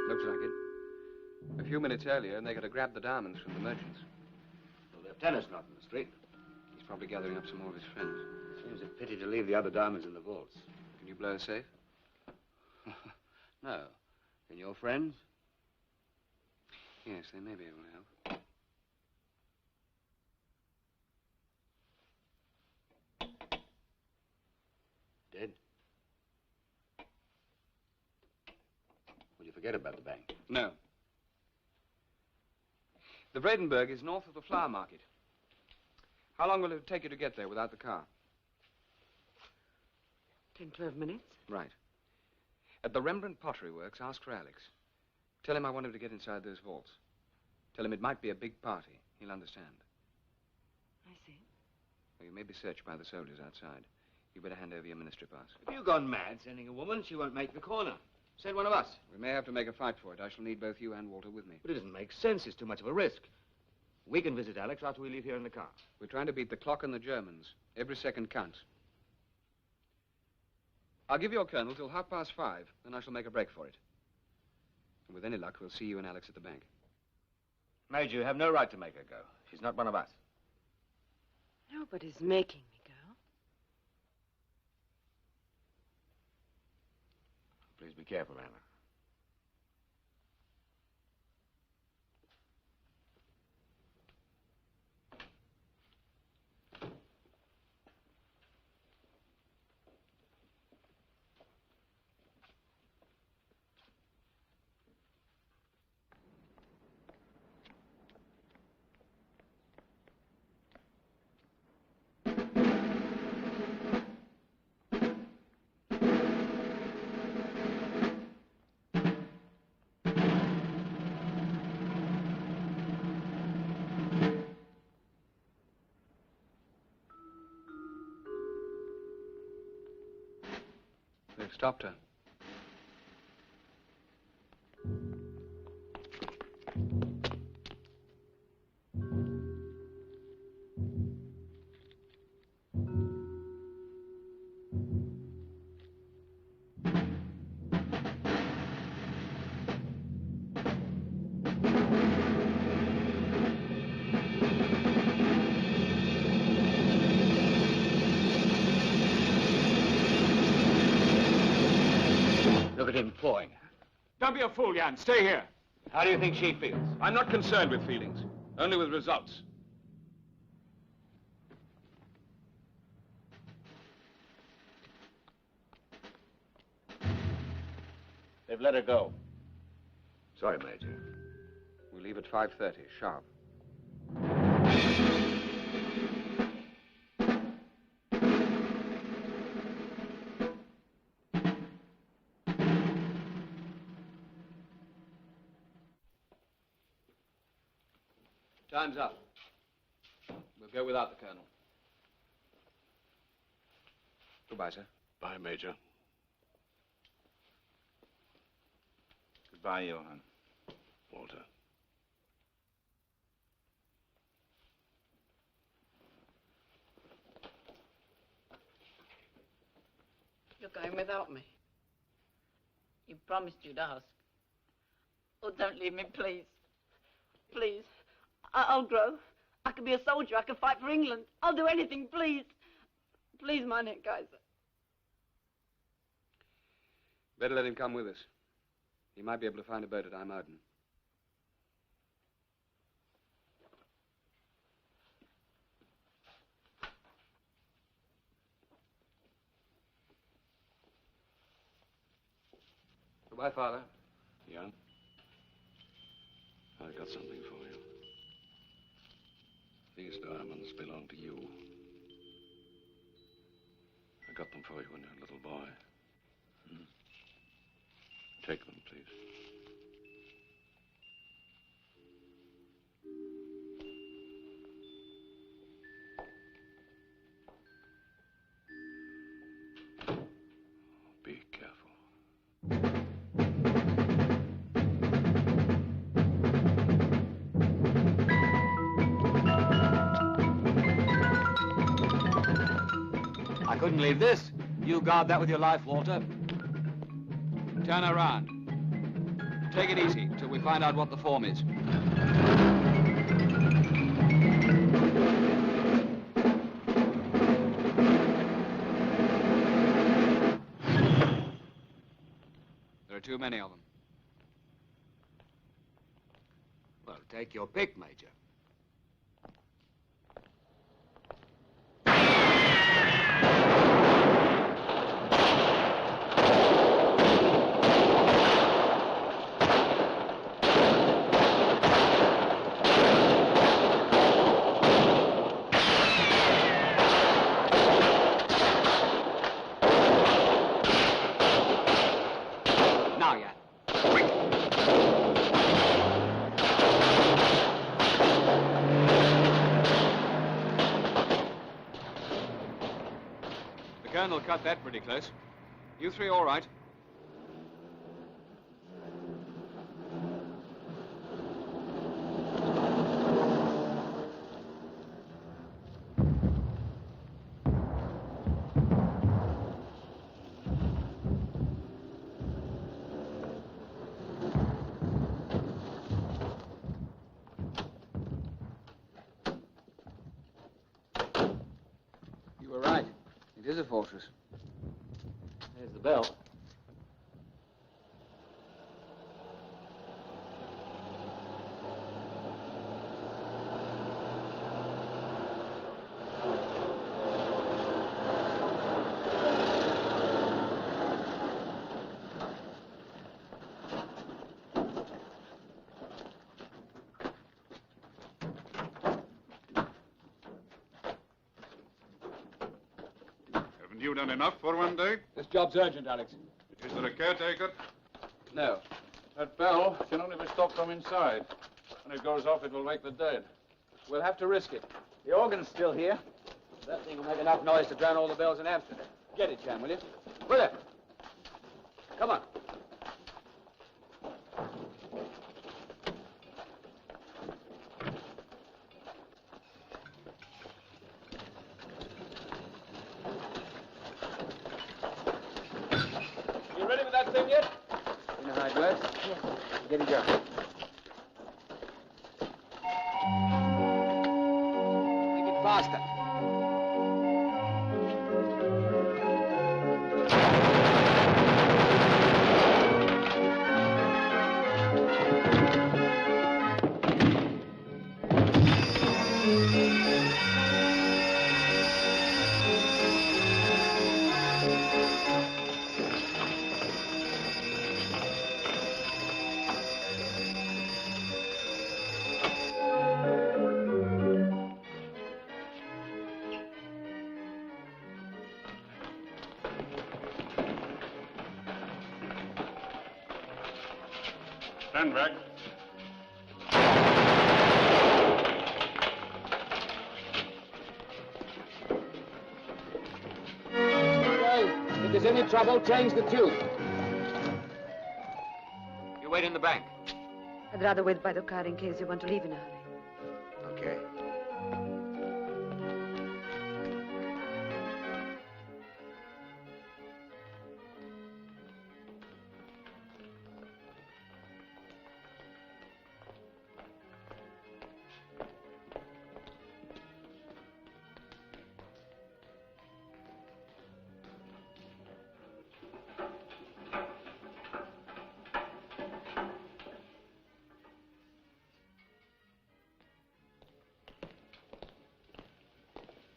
Looks like it. A few minutes earlier, and they could have grabbed the diamonds from the merchants. The lieutenant's not in the street. He's probably gathering up some more of his friends. Seems a pity to leave the other diamonds in the vaults. Can you blow a safe? No. Can your friends? Yes, they may be able to help. Dead? Will you forget about the bank? No. The Vredenburg is north of the flower market. How long will it take you to get there without the car? 10, 12 minutes. Right. At the Rembrandt Pottery Works, ask for Alex. Tell him I want him to get inside those vaults. Tell him it might be a big party. He'll understand. I see. Well, you may be searched by the soldiers outside. You better hand over your ministry pass. Have you gone mad sending a woman? She won't make the corner. Send one of us. We may have to make a fight for it. I shall need both you and Walter with me. But it doesn't make sense. It's too much of a risk. We can visit Alex after we leave here in the car. We're trying to beat the clock and the Germans. Every second counts. I'll give your colonel till 5:30, then I shall make a break for it. And with any luck, we'll see you and Alex at the bank. Major, you have no right to make her go. She's not one of us. Nobody's making me go. Please be careful, Anna. They've stopped her. Look at him pawing. Don't be a fool, Jan. Stay here. How do you think she feels? I'm not concerned with feelings, only with results. They've let her go. Sorry, Major. We leave at 5:30, sharp. Time's up. We'll go without the colonel. Goodbye, sir. Bye, Major. Goodbye, Johann. Walter. You're going without me. You promised you'd ask. Oh, don't leave me, please. Please. I'll grow. I could be a soldier. I could fight for England. I'll do anything, please. Please, mein Herr Kaiser. Better let him come with us. He might be able to find a boat at Imoden. Goodbye, Father. Jan? I've got something for you. These diamonds belong to you. I got them for you when you were a little boy. Take them, please. Be careful. I couldn't leave this. You guard that with your life, Walter. Turn around. Take it easy till we find out what the form is. There are too many of them. Well, take your pick, Major. Colonel cut that pretty close. You three all right? You were right. It is a fortress. There's the bell. You done enough for one day? This job's urgent, Alex. Is there a caretaker? No. That bell can only be stopped from inside. When it goes off, it will wake the dead. We'll have to risk it. The organ's still here. That thing will make enough noise to drown all the bells in Amsterdam. Get it, Jan, will you? With it. Come on. You ready with that thing yet? You know how it works? Yes. Get it going. Make it faster. Stand back. If there's any trouble, change the tube. You wait in the bank. I'd rather wait by the car in case you want to leave in a hurry. Okay.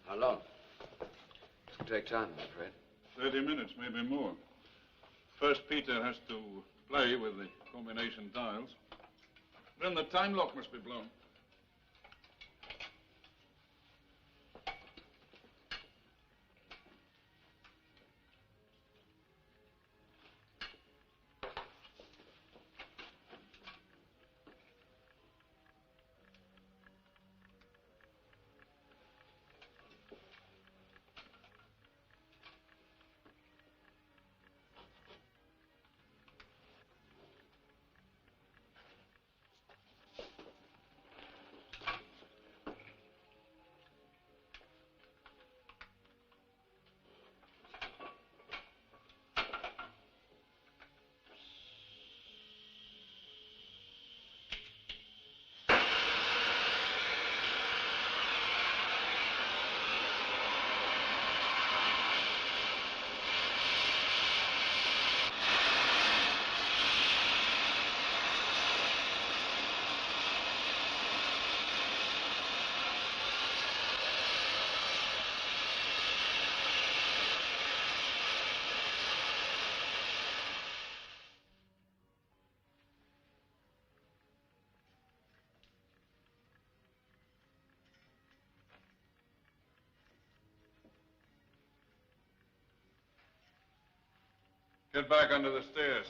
How long? It'll take time, I'm afraid. 30 minutes, maybe more. First, Peter has to play with the combination tiles. Then the time lock must be blown. Get back under the stairs.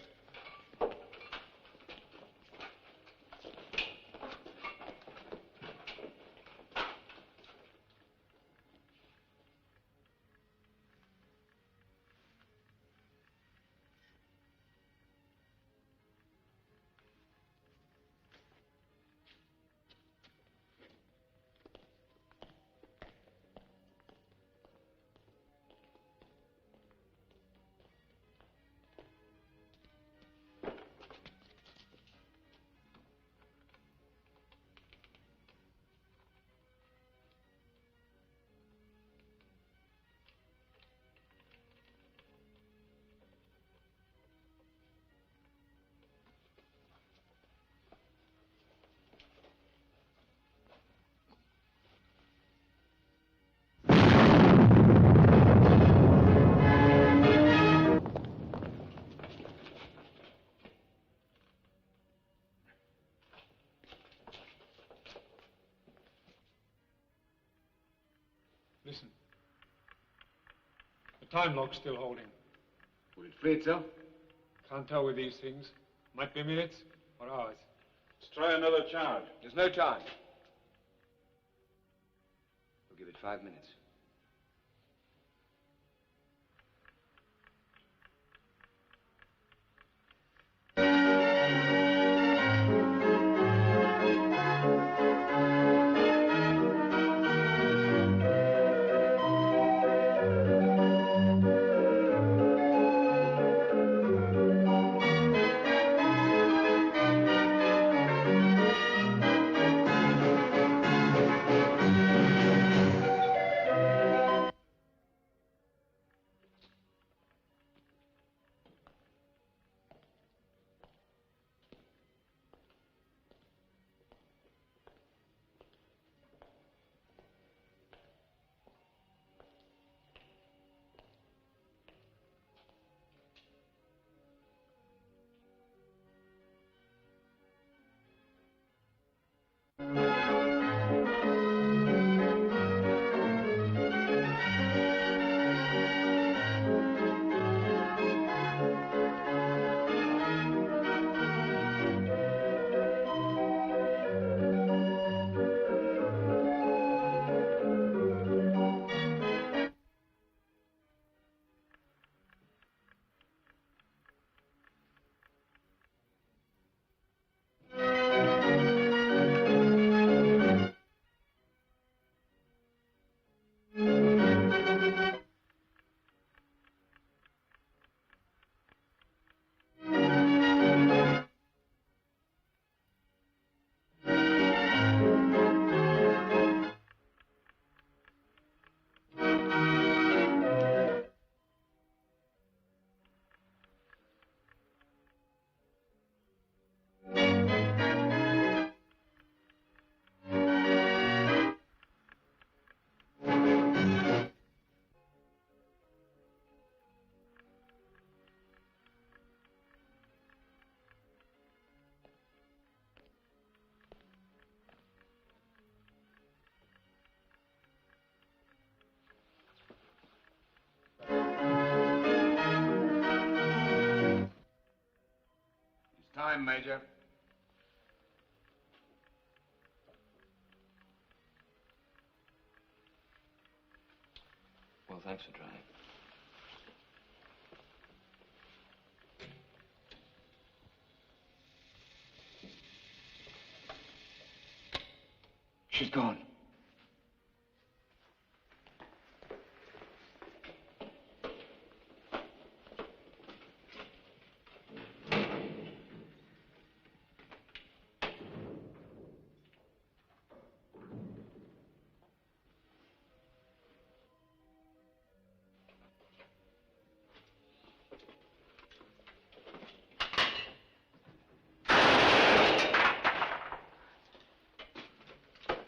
Listen. The time lock's still holding. Will it free itself? Can't tell with these things. Might be minutes or hours. Let's try another charge. There's no charge. We'll give it 5 minutes. Time, Major. Well, thanks for trying. She's gone.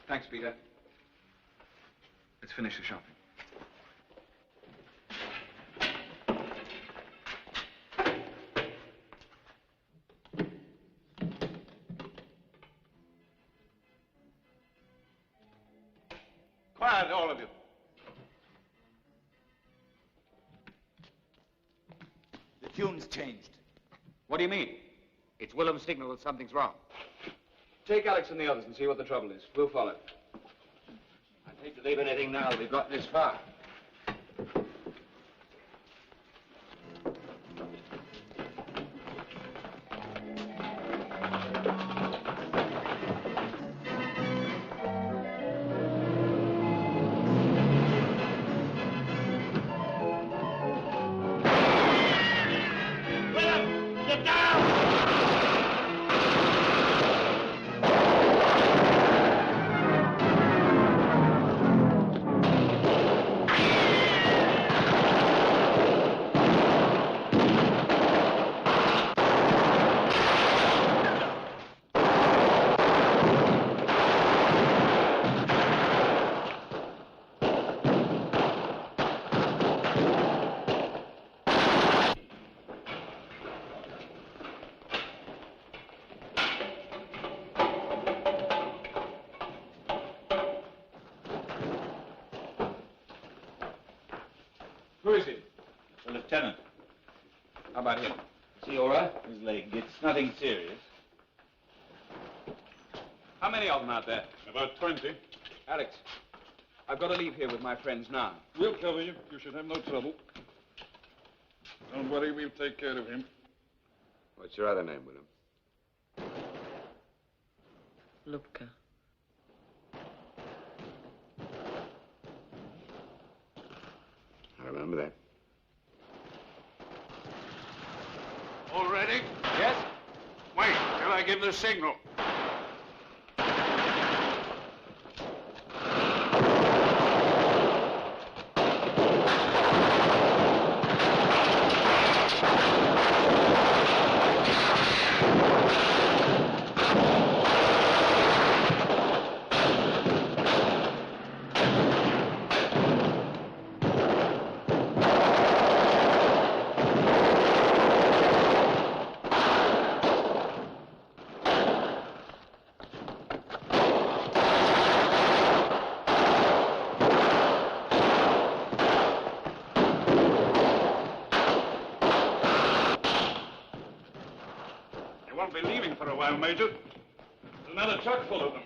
Thanks, Peter. Let's finish the shopping. Quiet, all of you. The tune's changed. What do you mean? It's Willem's signal that something's wrong. Take Alex and the others and see what the trouble is. We'll follow. I'd hate to leave anything now that we've got this far. Who is he? The lieutenant. How about him? Is he all right? His leg. It's nothing serious. How many of them out there? About 20. Alex, I've got to leave here with my friends now. We'll cover you. You should have no trouble. Don't worry, we'll take care of him. What's your other name, William? Lubka. I remember that. All ready? Yes? Wait till I give the signal. Won't be leaving for a while, Major. There's another truck full of them.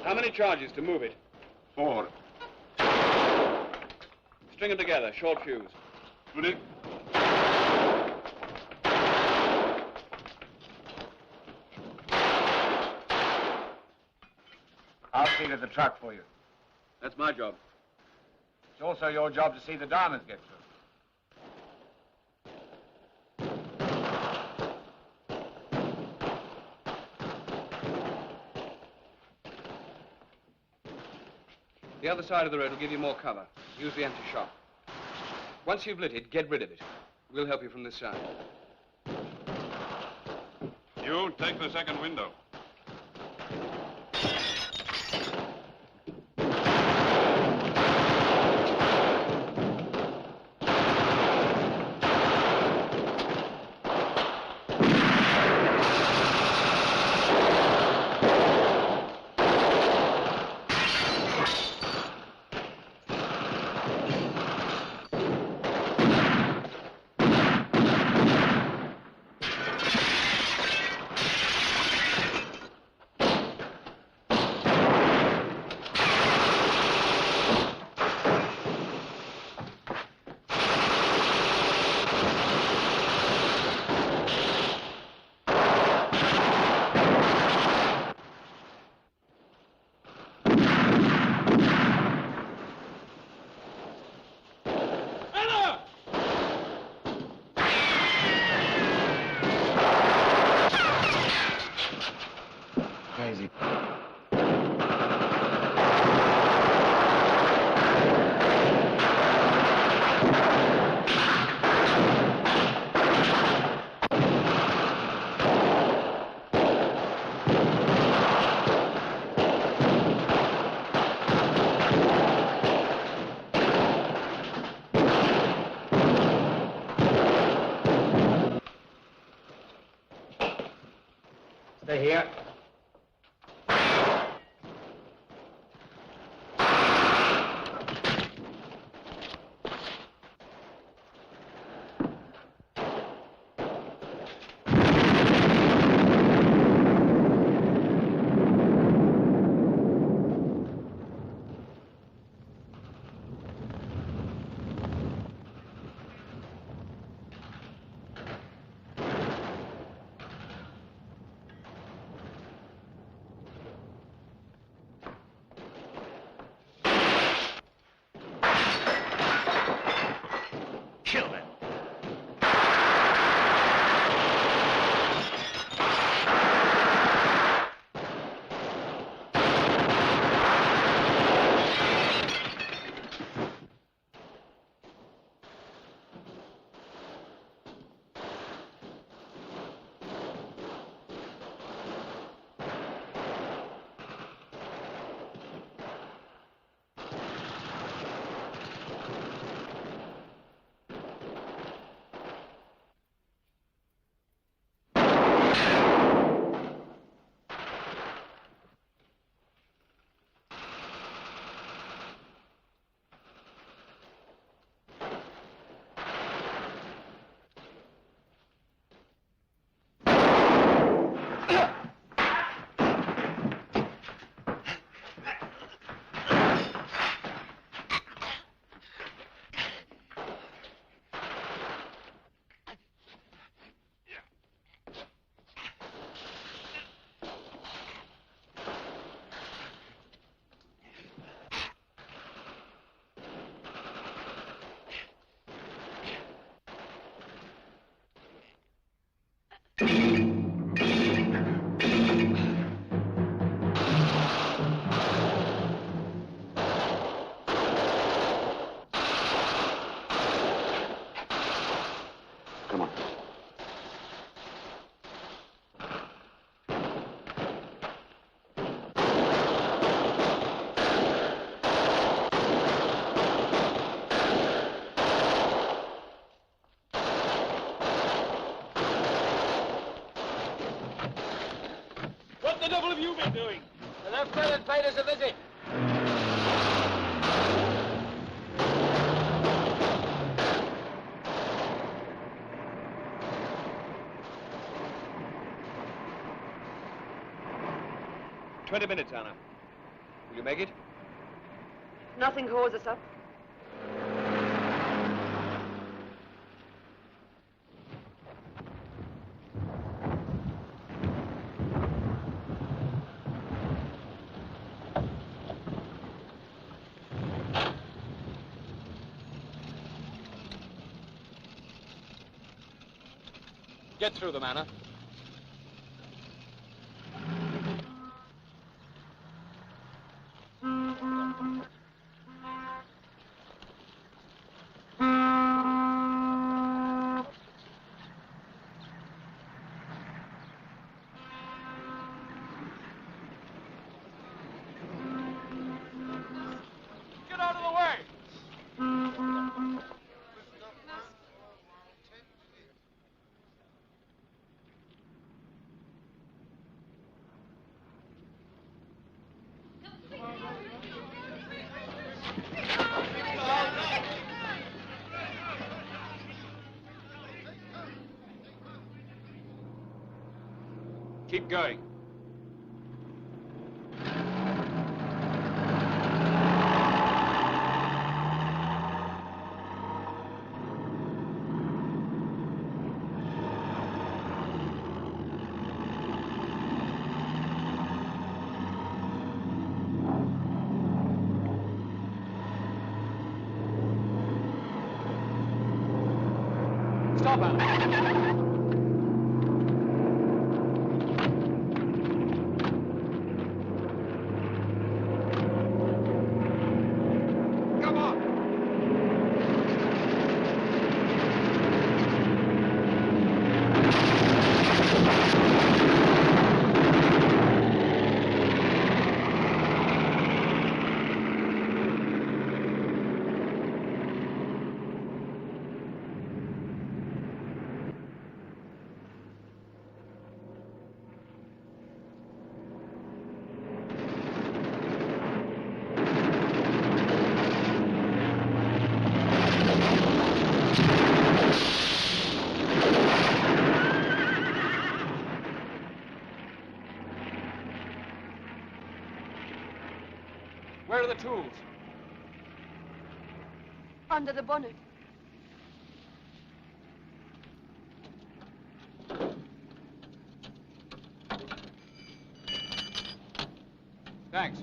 How many charges to move it? 4. String them together, short fuse. Ready? I'll see to the truck for you. That's my job. It's also your job to see the diamonds get through. The other side of the road will give you more cover. Use the empty shop. Once you've lit it, get rid of it. We'll help you from this side. You take the second window. Crazy. Stay here. Kill them. Come on. What the devil have you been doing? The lieutenant paid us a visit. "20 minutes, Anna. Will you make it?" Nothing holds us up. Get through them, Anna. Keep going. Stop, Alan. Where are the tools? Under the bonnet. Thanks.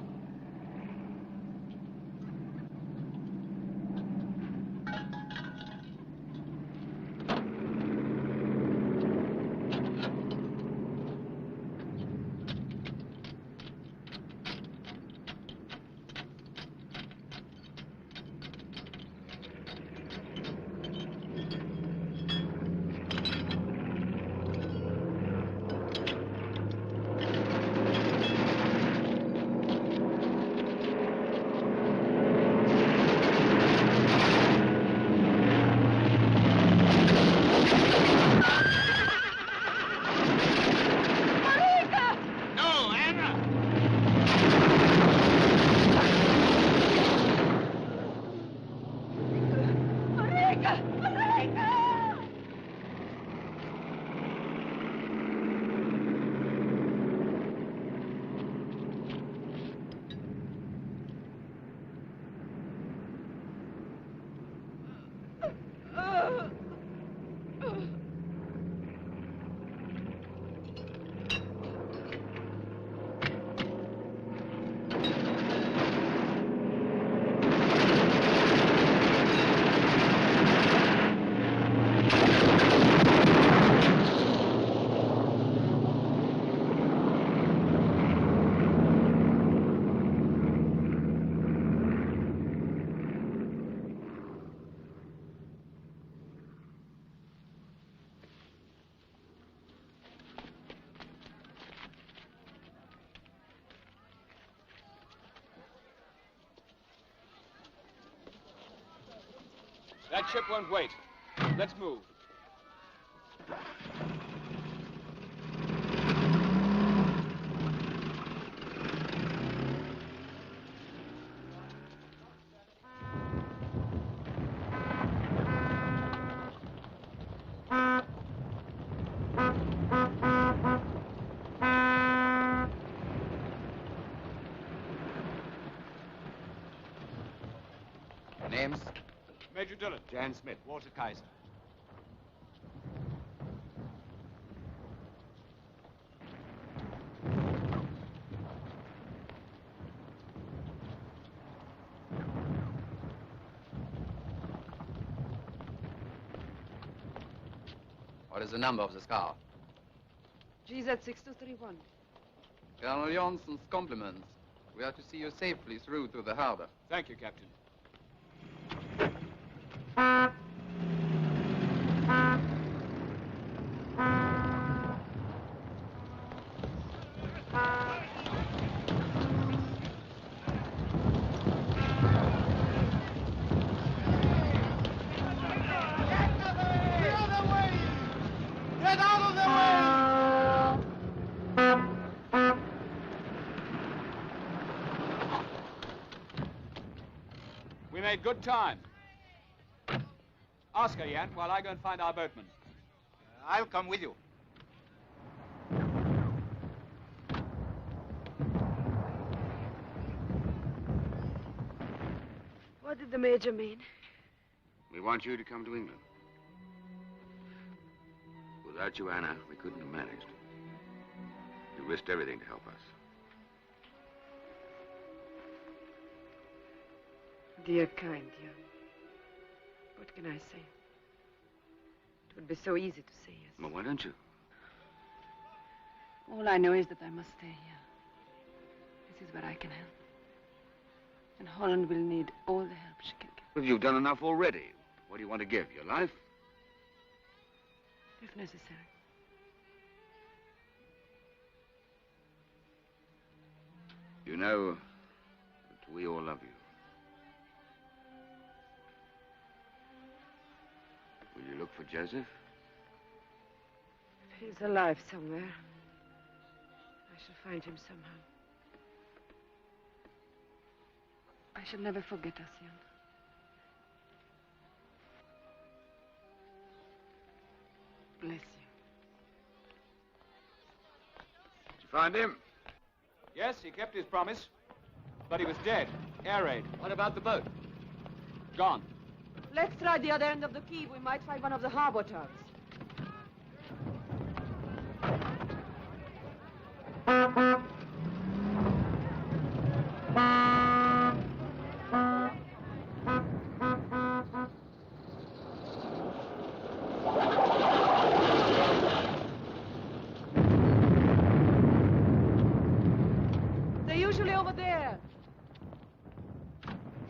That ship won't wait. Let's move. Names? Major Dillon. Jan Smit, Walter Kaiser. What is the number of the scow? GZ6231. Colonel Johnson's compliments. We are to see you safely through to the harbor. Thank you, Captain. We made good time. Ask her, Jan, while I go and find our boatman. I'll come with you. did the Major mean? We want you to come to England. Without you, Anna, we couldn't have managed. You risked everything to help us. Dear, kind Jan. What can I say? It would be so easy to say yes. Well, why don't you? All I know is that I must stay here. This is where I can help. And Holland will need all the help she can give. Well, you've done enough already. What do you want to give? Your life? If necessary. You know that we all love you. Will you look for Joseph? If he's alive somewhere, I shall find him somehow. I shall never forget us, Jan. Bless you. Did you find him? Yes, he kept his promise. But he was dead. Air raid. What about the boat? Gone. Let's try the other end of the quay. We might find one of the harbor tugs. They're usually over there.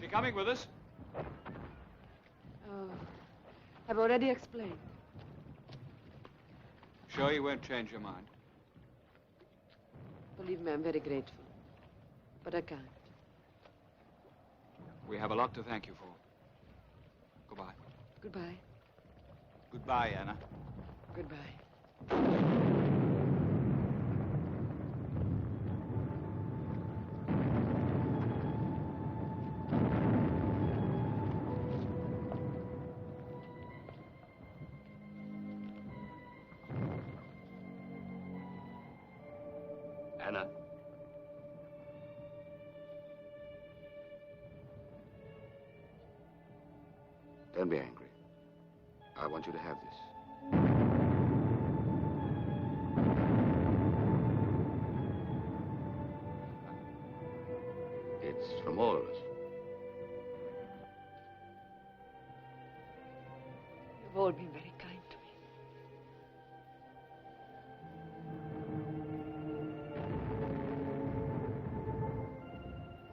She coming with us? Oh, I've already explained. Sure you won't change your mind? Believe me, I'm very grateful. But I can't. We have a lot to thank you for. Goodbye. Goodbye. Goodbye, Anna. Goodbye. Anna. Don't be angry. I want you to have this. It's from all of us. You've all been very kind to me.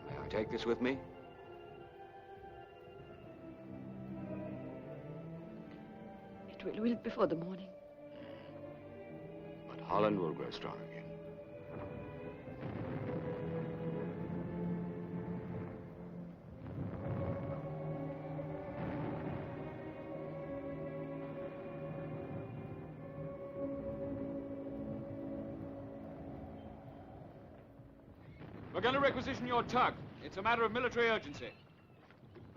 May I take this with me? It will wilt before the morning. But Holland will grow strong again. We're going to requisition your tug. It's a matter of military urgency.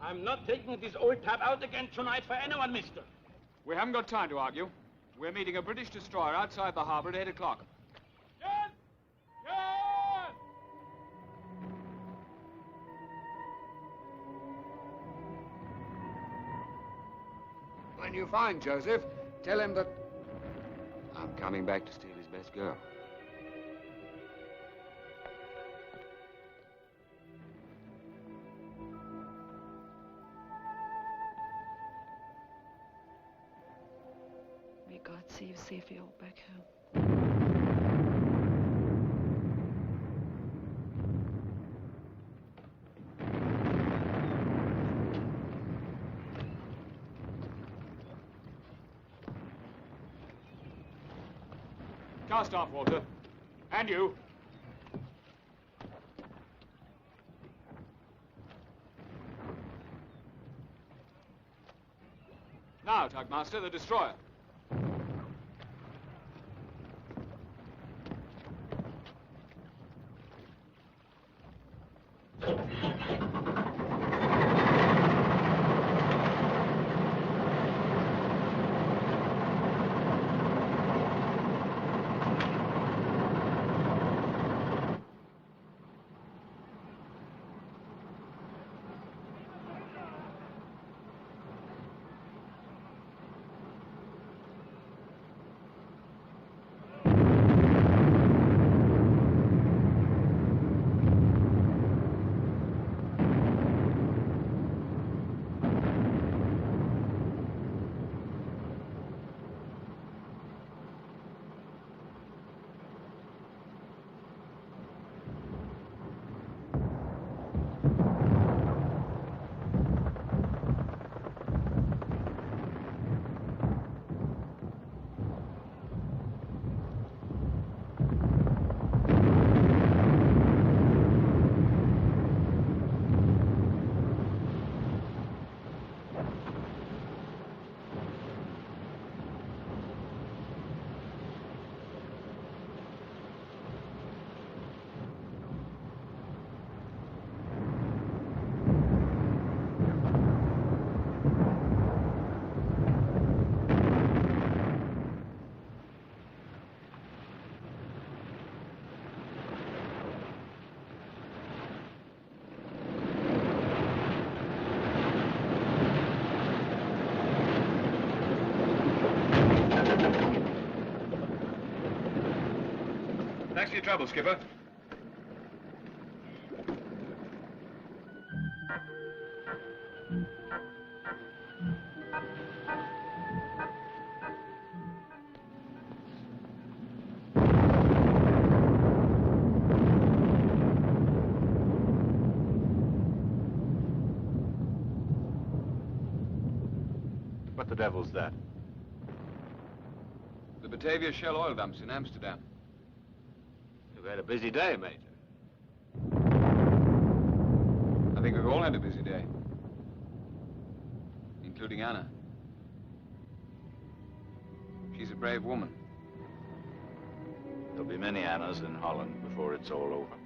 I'm not taking this old tub out again tonight for anyone, mister. We haven't got time to argue. We're meeting a British destroyer outside the harbor at 8 o'clock. When you find Joseph, tell him that I'm coming back to steal his best girl. May God see you safely all back home. Cast off, Walter. And you. Now, Tugmaster, the destroyer. any trouble, Skipper. What the devil's that? The Batavia Shell oil dumps in Amsterdam. You've had a busy day, Major. I think we've all had a busy day. Including Anna. She's a brave woman. There'll be many Annas in Holland before it's all over.